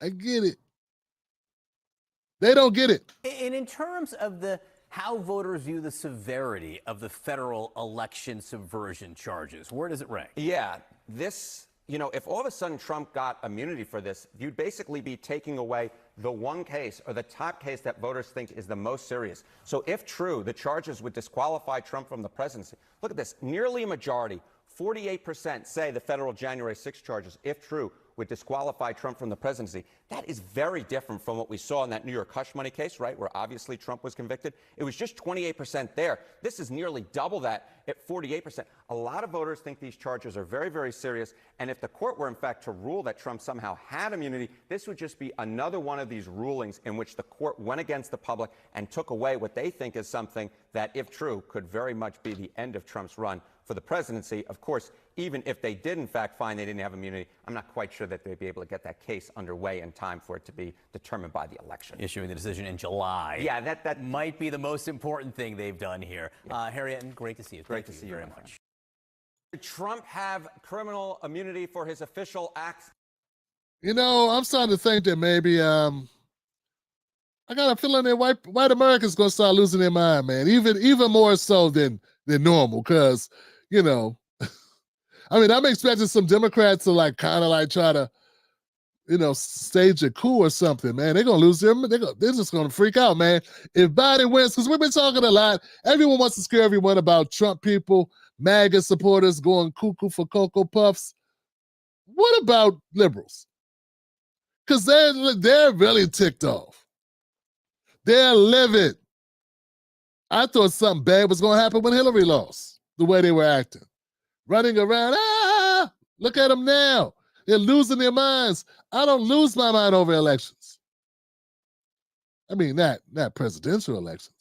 I get it. They don't get it. And in terms of how voters view the severity of the federal election subversion charges, where does it rank? Yeah, this, if all of a sudden Trump got immunity for this, you'd basically be taking away the one case or the top case that voters think is the most serious. So if true, the charges would disqualify Trump from the presidency. Look at this, nearly a majority, 48% say the federal January 6 charges, if true, would disqualify Trump from the presidency. That is very different from what we saw in that New York hush money case, right, where obviously Trump was convicted. It was just 28% there. This is nearly double that at 48%. A lot of voters think these charges are very, very serious. And if the court were, in fact, to rule that Trump somehow had immunity, this would just be another one of these rulings in which the court went against the public and took away what they think is something that, if true, could very much be the end of Trump's run for for the presidency. Of course, even if they did in fact find they didn't have immunity, I'm not quite sure that they'd be able to get that case underway in time for it to be determined by the election. Issuing the decision in July. Yeah, that might be the most important thing they've done here. Yeah. Harriet, great to see you. Great to see you very much. Did Trump have criminal immunity for his official acts? You know, I'm starting to think that maybe I got a feeling that white Americans gonna start losing their mind, man. Even more so than normal, because you know, I mean, I'm expecting some Democrats to kind of try to, stage a coup or something, man. They're gonna lose them. They're just gonna freak out, man. If Biden wins, because we've been talking a lot. Everyone wants to scare everyone about Trump people, MAGA supporters going cuckoo for Cocoa Puffs. What about liberals? Because they're really ticked off. They're livid. I thought something bad was going to happen when Hillary lost, the way they were acting. Running around, look at them now. They're losing their minds. I don't lose my mind over elections. I mean, not presidential elections.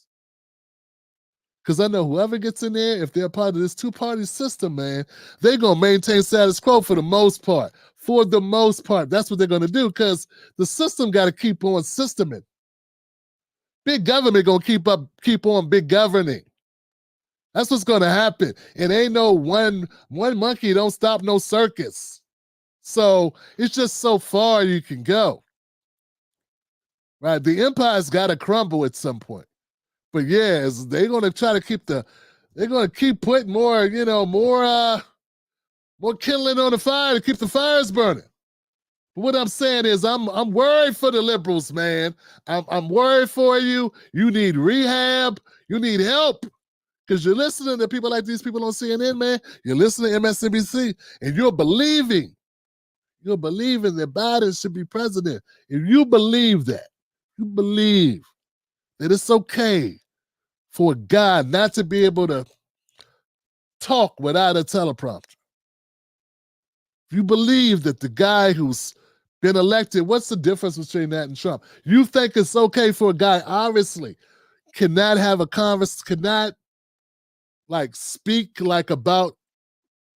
Because I know whoever gets in there, if they're part of this two-party system, man, they're going to maintain status quo for the most part. For the most part, that's what they're going to do, because the system got to keep on systeming. Big government going to keep on big governing. That's what's going to happen. And ain't no one monkey don't stop no circus. So it's just so far you can go. Right? The empire's got to crumble at some point. But yeah, they're going to try to they're going to keep putting more kindling on the fire to keep the fires burning. But what I'm saying is I'm worried for the liberals, man. I'm worried for you. You need rehab. You need help. Because you're listening to people like these people on CNN, man. You're listening to MSNBC, and you're believing that Biden should be president. If you believe that, you believe that it's okay for a guy not to be able to talk without a teleprompter. If you believe that the guy who's been elected, what's the difference between that and Trump? You think it's okay for a guy, obviously, cannot have a conversation, cannot speak about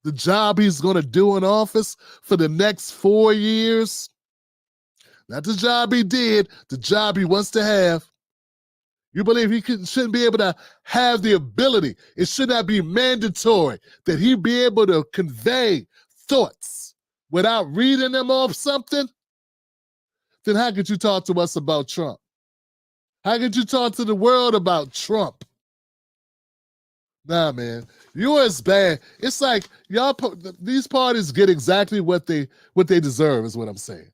the job he's going to do in office for the next 4 years. Not the job he did, the job he wants to have. You believe he shouldn't be able to have the ability. It should not be mandatory that he be able to convey thoughts without reading them off something? Then how could you talk to us about Trump? How could you talk to the world about Trump? Nah, man, yours bad. It's like these parties get exactly what they deserve, is what I'm saying.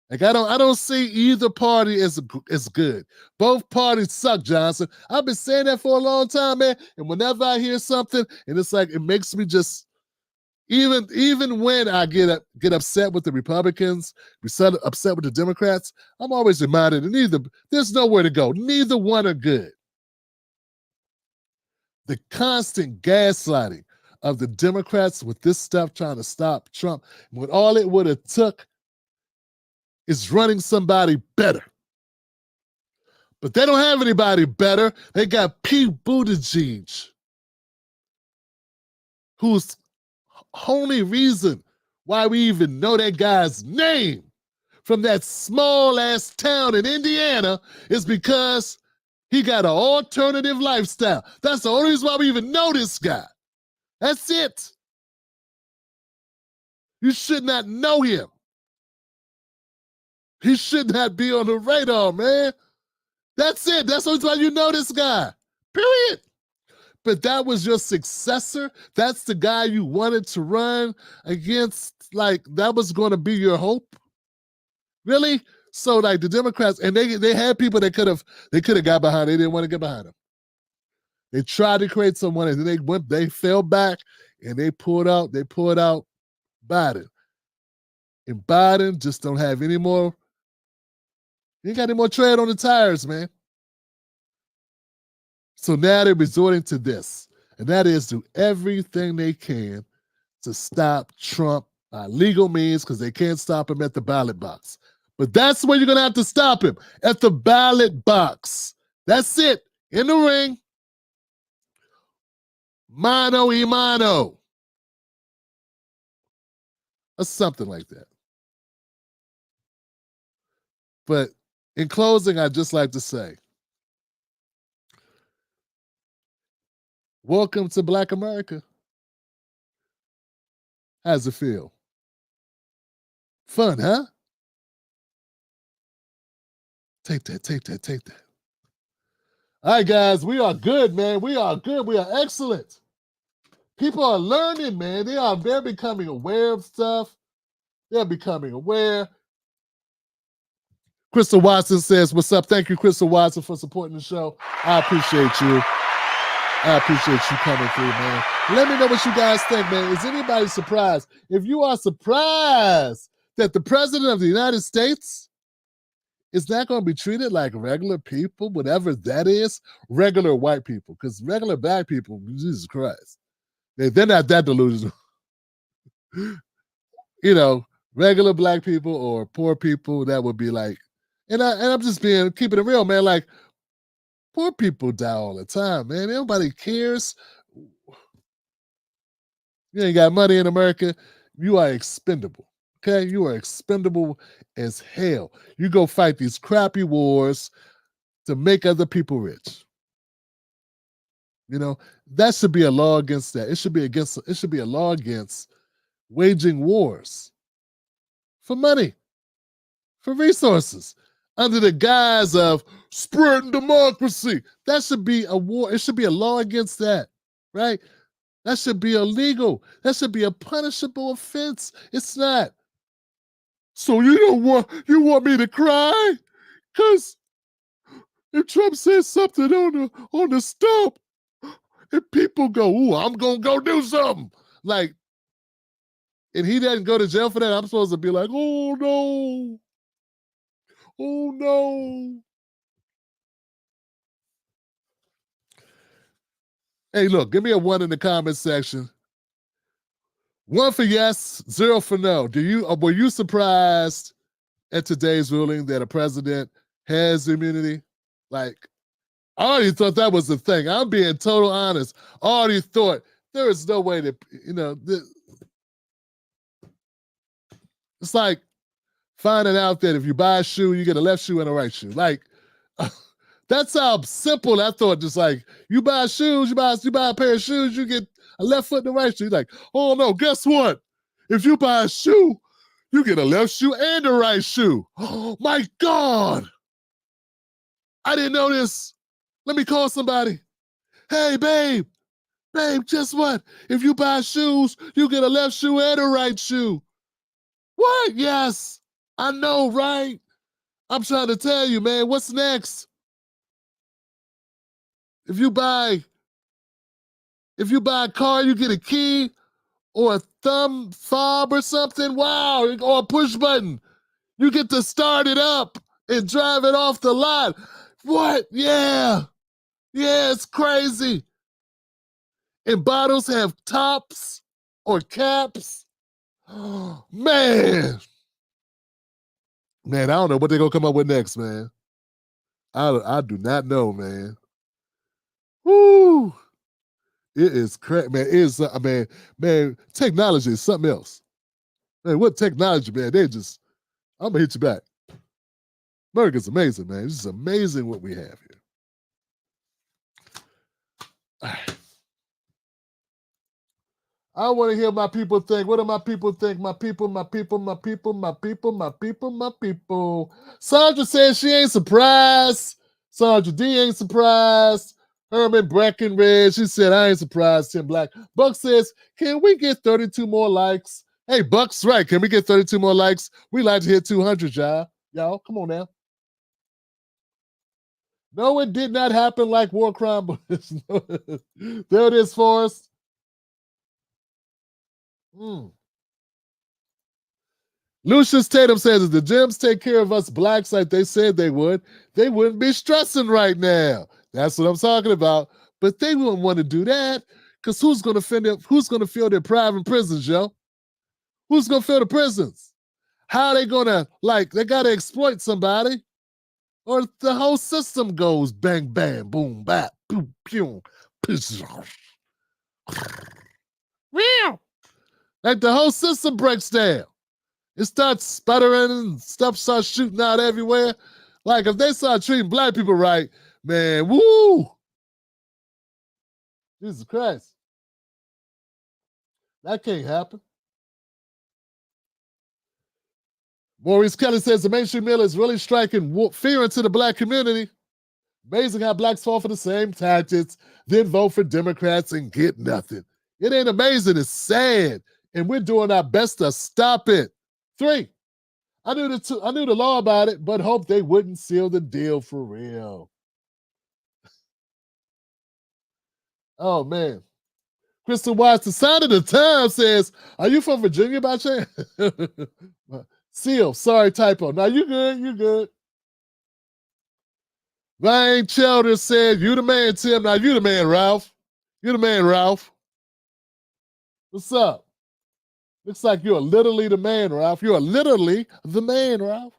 I don't see either party as good. Both parties suck, Johnson. I've been saying that for a long time, man. And whenever I hear something, and it's it makes me just even when I get upset with the Republicans, upset with the Democrats, I'm always reminded that there's nowhere to go. Neither one are good. The constant gaslighting of the Democrats with this stuff trying to stop Trump, when all it would have took is running somebody better. But they don't have anybody better. They got Pete Buttigieg, whose only reason why we even know that guy's name from that small-ass town in Indiana is because he got an alternative lifestyle. That's the only reason why we even know this guy. That's it. You should not know him. He should not be on the radar, man. That's it. That's the only why you know this guy. Period. But that was your successor. That's the guy you wanted to run against. That was going to be your hope. Really? So the Democrats, and they had people that could have got behind. They didn't want to get behind him. They tried to create someone, and then they fell back, and they pulled out Biden. And Biden just don't have any more. He ain't got any more tread on the tires, man. So now they're resorting to this, and that is do everything they can to stop Trump by legal means, because they can't stop him at the ballot box. But that's where you're going to have to stop him, at the ballot box. That's it. In the ring. Mano y mano. Or something like that. But in closing, I'd just like to say, welcome to Black America. How's it feel? Fun, huh? Take that, take that, take that. All right, guys, we are good, man. We are good. We are excellent. People are learning, man. They're becoming aware of stuff. They're becoming aware. Crystal Watson says, what's up? Thank you, Crystal Watson, for supporting the show. I appreciate you. I appreciate you coming through, man. Let me know what you guys think, man. Is anybody surprised? If you are surprised that the president of the United States is not going to be treated like regular people, whatever that is, regular white people, because regular black people, Jesus Christ, they're not that delusional. You know, regular black people or poor people, that would be like, and I'm just keeping it real, man. Like, poor people die all the time, man. Nobody cares. You ain't got money in America, you are expendable. Okay, you are expendable as hell. You go fight these crappy wars to make other people rich. You know, that should be a law against that. It should be a law against waging wars for money, for resources, under the guise of spreading democracy. That should be a war. It should be a law against that, right? That should be illegal. That should be a punishable offense. It's not. So you want me to cry? Because if Trump says something on the stump, and people go, ooh, I'm gonna go do something. Like, and he doesn't go to jail for that, I'm supposed to be like, oh no. Oh no. Hey, look, give me a 1 in the comment section. 1 for yes, 0 for no. Were you surprised at today's ruling that a president has immunity? Like, I already thought that was the thing. I'm being total honest. I already thought there is no way that, it's like finding out that if you buy a shoe, you get a left shoe and a right shoe. Like, that's how simple I thought. Just like, you buy shoes, you buy a pair of shoes, you get a left foot and a right shoe. Like, oh no, guess what? If you buy a shoe, you get a left shoe and a right shoe. Oh my God. I didn't know this. Let me call somebody. Hey, babe, guess what? If you buy shoes, you get a left shoe and a right shoe. What? Yes, I know, right? I'm trying to tell you, man, what's next? If you buy a car, you get a key or a thumb fob or something. Wow, or a push button. You get to start it up and drive it off the lot. What? Yeah. Yeah, it's crazy. And bottles have tops or caps. Oh, man. Man, I don't know what they're going to come up with next, man. I do not know, man. Woo. It is crazy, man. It is, man, technology is something else. Man, what technology, man? I'm going to hit you back. America's amazing, man. It's just amazing what we have here. All right. I want to hear my people think. What do my people think? My people. Sandra says she ain't surprised. Sandra D ain't surprised. Herman Breckenridge, she said, I ain't surprised. Tim Black. Buck says, can we get 32 more likes? Hey, Buck's right. Can we get 32 more likes? We like to hit 200, y'all. Y'all, come on now. No, it did not happen like war crime. There it is for us. Lucius Tatum says, if the gyms take care of us blacks like they said they would, they wouldn't be stressing right now. That's what I'm talking about. But they wouldn't want to do that because who's going to fill their private prisons, yo? Who's going to fill the prisons? How are they going to, they got to exploit somebody? Or the whole system goes bang, bang, boom, bap, pew, pew, pish. Real. Like the whole system breaks down. It starts sputtering and stuff starts shooting out everywhere. Like if they start treating black people right, man, woo! Jesus Christ. That can't happen. Maurice Kelly says the mainstream media is really striking fear into the black community. Amazing how blacks fall for the same tactics, then vote for Democrats and get nothing. It ain't amazing, it's sad. And we're doing our best to stop it. 3, I knew the law about it, but hoped they wouldn't seal the deal for real. Oh, man. Crystal Watts, the Sign of the Times says, are you from Virginia by chance? Seal, sorry, typo. Now you good, you good. Ryan Childers said, you the man, Tim. Now you the man, Ralph. You the man, Ralph. What's up? Looks like you're literally the man, Ralph. You're literally the man, Ralph.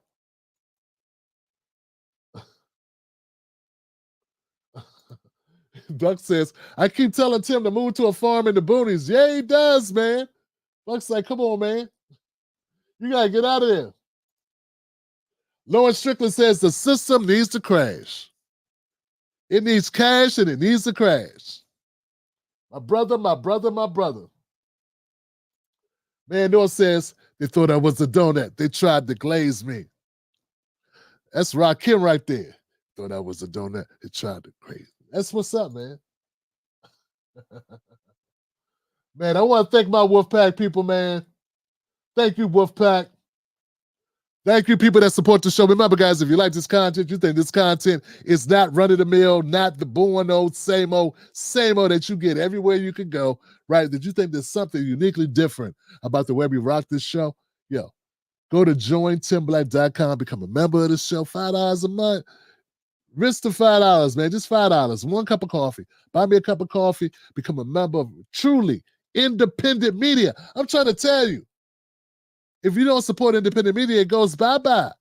Duck says, I keep telling Tim to move to a farm in the boonies. Yeah, he does, man. Duck's like, come on, man. You got to get out of there. Lawrence Strickland says the system needs to crash. It needs cash and it needs to crash. My brother, my brother, my brother. Man, Noah says they thought I was a donut. They tried to glaze me. That's Rakim right there. Thought I was a donut. They tried to glaze me. That's what's up, man. Man, I want to thank my Wolfpack people, man. Thank you, Wolfpack. Thank you, people that support the show. Remember, guys, if you like this content, you think this content is not run-of-the-mill, not the boring old, same old that you get everywhere you can go, right? That you think there's something uniquely different about the way we rock this show, yo, go to jointimblack.com, become a member of the show, $5 a month. Risk the $5, man, just $5. 1 cup of coffee. Buy me a cup of coffee, become a member of truly independent media. I'm trying to tell you, if you don't support independent media, it goes bye-bye.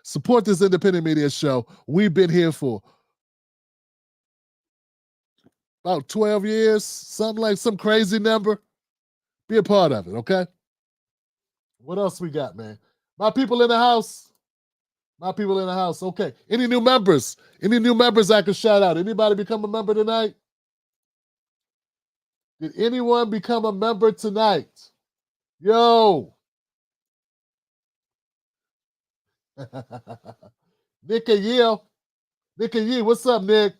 Support this independent media show. We've been here for about 12 years, something like some crazy number. Be a part of it, okay? What else we got, man? My people in the house. My people in the house. Okay. Any new members? Any new members I can shout out? Anybody become a member tonight? Did anyone become a member tonight? Yo. Nick and Yale. Nick and Yee, what's up, Nick?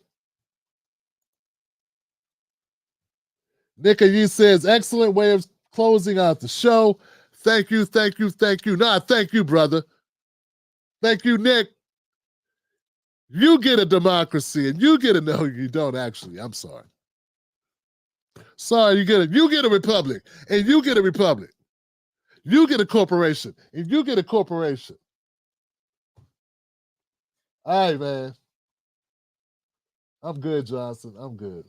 Nick and Yee says, excellent way of closing out the show. Thank you, thank you, thank you. Nah, thank you, brother. Thank you, Nick. You get a democracy and you get a no, you don't actually. I'm sorry. Sorry, you get a republic and you get a republic. You get a corporation and you get a corporation. All right, man. I'm good, Johnson. I'm good.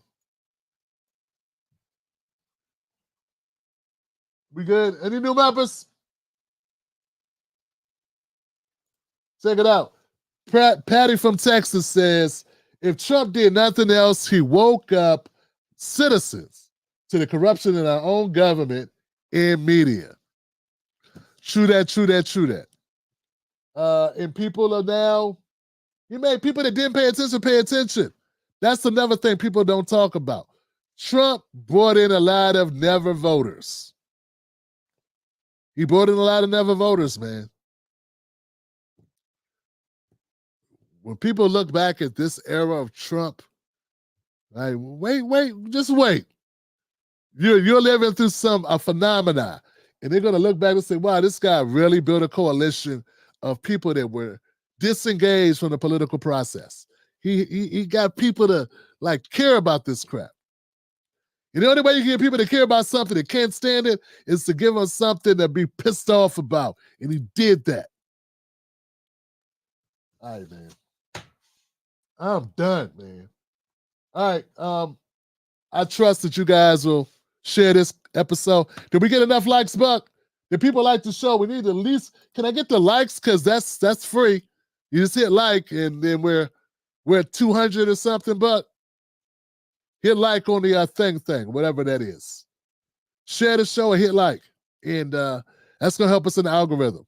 We good? Any new members? Check it out. Patty from Texas says, if Trump did nothing else, he woke up citizens to the corruption in our own government and media. True that, true that, true that. And people are now, he made people that didn't pay attention. That's another thing people don't talk about. Trump brought in a lot of never voters. He brought in a lot of never voters, man. When people look back at this era of Trump, like, wait, just wait. You're living through a phenomena. And they're going to look back and say, wow, this guy really built a coalition of people that were disengaged from the political process. He got people to like care about this crap. And the only way you can get people to care about something that can't stand it is to give them something to be pissed off about. And he did that. All right, man. I'm done, man. All right. I trust that you guys will share this episode. Did we get enough likes, Buck? Did people like the show? We need at least, can I get the likes? Because that's free. You just hit like, and then we're at 200 or something, Buck. hit like on the thing, whatever that is. Share the show and hit like. And that's going to help us in the algorithm.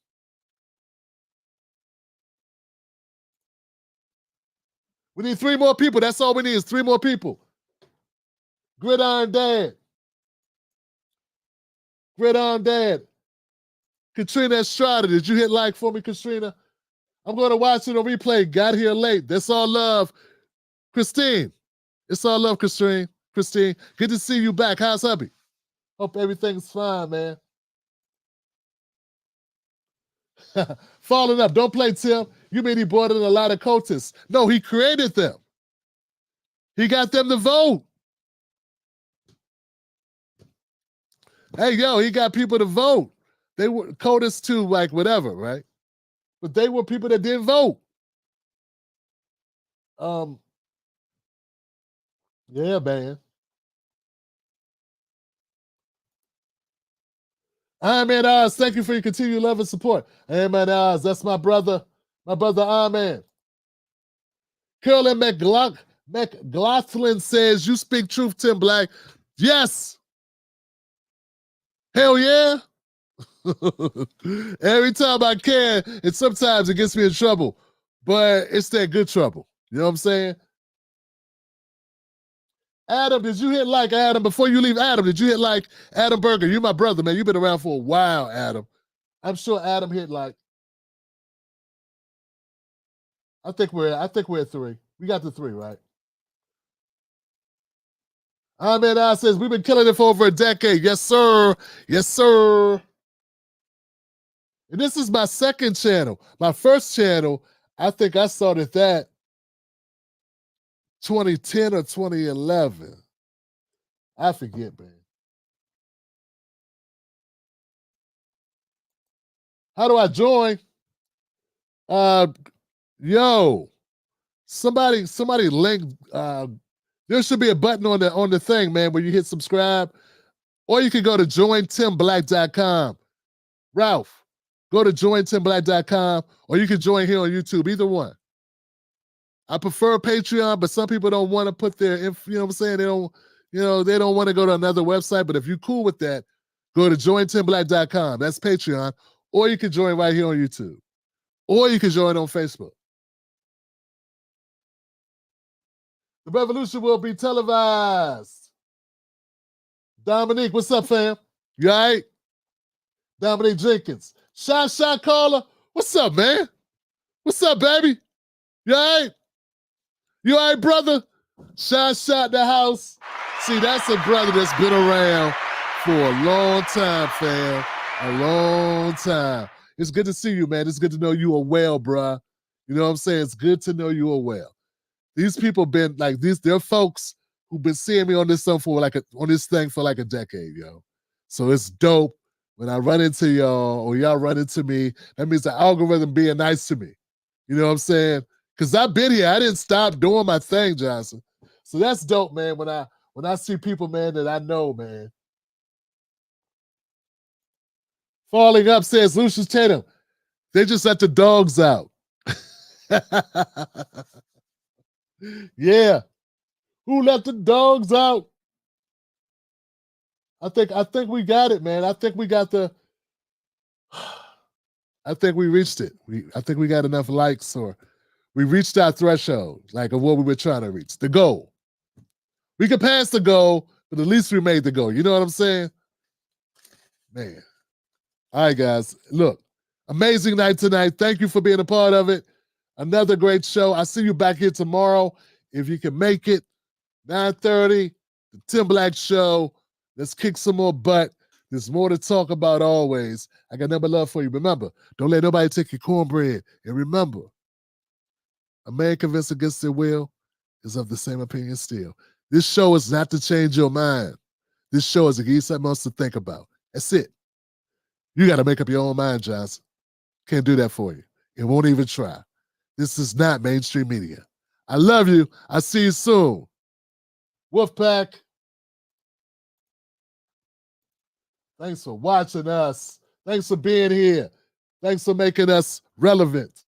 We need 3 more people. That's all we need is 3 more people. Gridiron Dad. Gridiron Dad. Katrina Estrada, did you hit like for me, Katrina? I'm going to watch it on replay. Got here late. That's all love. Christine. It's all love, Christine. Christine, good to see you back. How's hubby? Hope everything's fine, man. Falling up. Don't play, Tim. You mean he brought in a lot of cultists? No, he created them. He got them to vote. Hey, yo, he got people to vote. They were cultists too, like whatever, right? But they were people that didn't vote. Yeah, man. Iron Man Oz, thank you for your continued love and support. Iron Man Oz, that's my brother Iron Man. Curlin McLaughlin says, you speak truth, Tim Black. Yes. Hell yeah. Every time I can, and sometimes it gets me in trouble, but it's that good trouble. You know what I'm saying? Adam, did you hit like, Adam? Before you leave, Adam, did you hit like? Adam Berger, you're my brother, man. You've been around for a while, Adam. I'm sure Adam hit like. I think we're at 3. We got the 3, right? Ahmed I says, we've been killing it for over a decade. Yes, sir. Yes, sir. And this is my second channel. My first channel, I think I started that 2010 or 2011. I forget, man. How do I join? Yo, somebody link. There should be a button on the thing, man, where you hit subscribe, or you can go to jointimblack.com. Ralph, go to jointimblack.com, or you can join here on YouTube. Either one. I prefer Patreon, but some people don't want to put their, you know what I'm saying? They don't want to go to another website. But if you're cool with that, go to jointimblack.com. That's Patreon, or you can join right here on YouTube, or you can join on Facebook. The revolution will be televised. Dominique, what's up, fam? You all right? Dominique Jenkins. Shot caller. What's up, man? What's up, baby? You all right? You all right, brother? Shot the house. See, that's a brother that's been around for a long time, fam. A long time. It's good to see you, man. It's good to know you are well, bruh. You know what I'm saying? It's good to know you are well. These people been like these. They're folks who've been seeing me on this thing for like a decade, yo. So it's dope when I run into y'all or y'all run into me. That means the algorithm being nice to me. You know what I'm saying? Because I've been here. I didn't stop doing my thing, Johnson. So that's dope, man. When I see people, man, that I know, man. Falling up says Lucius Tatum. They just let the dogs out. Yeah. Who let the dogs out? I think we got it, man. I think we reached it. I think we got enough likes, or we reached our threshold, like of what we were trying to reach. The goal. We could pass the goal, but at least we made the goal. You know what I'm saying? Man. All right, guys. Look, amazing night tonight. Thank you for being a part of it. Another great show. I'll see you back here tomorrow if you can make it. 9:30, the Tim Black Show. Let's kick some more butt. There's more to talk about always. I got nothing but love for you. Remember, don't let nobody take your cornbread. And remember, a man convinced against their will is of the same opinion still. This show is not to change your mind. This show is to give you something else to think about. That's it. You got to make up your own mind, Johnson. Can't do that for you. It won't even try. This is not mainstream media. I love you. I'll see you soon. Wolfpack. Thanks for watching us. Thanks for being here. Thanks for making us relevant.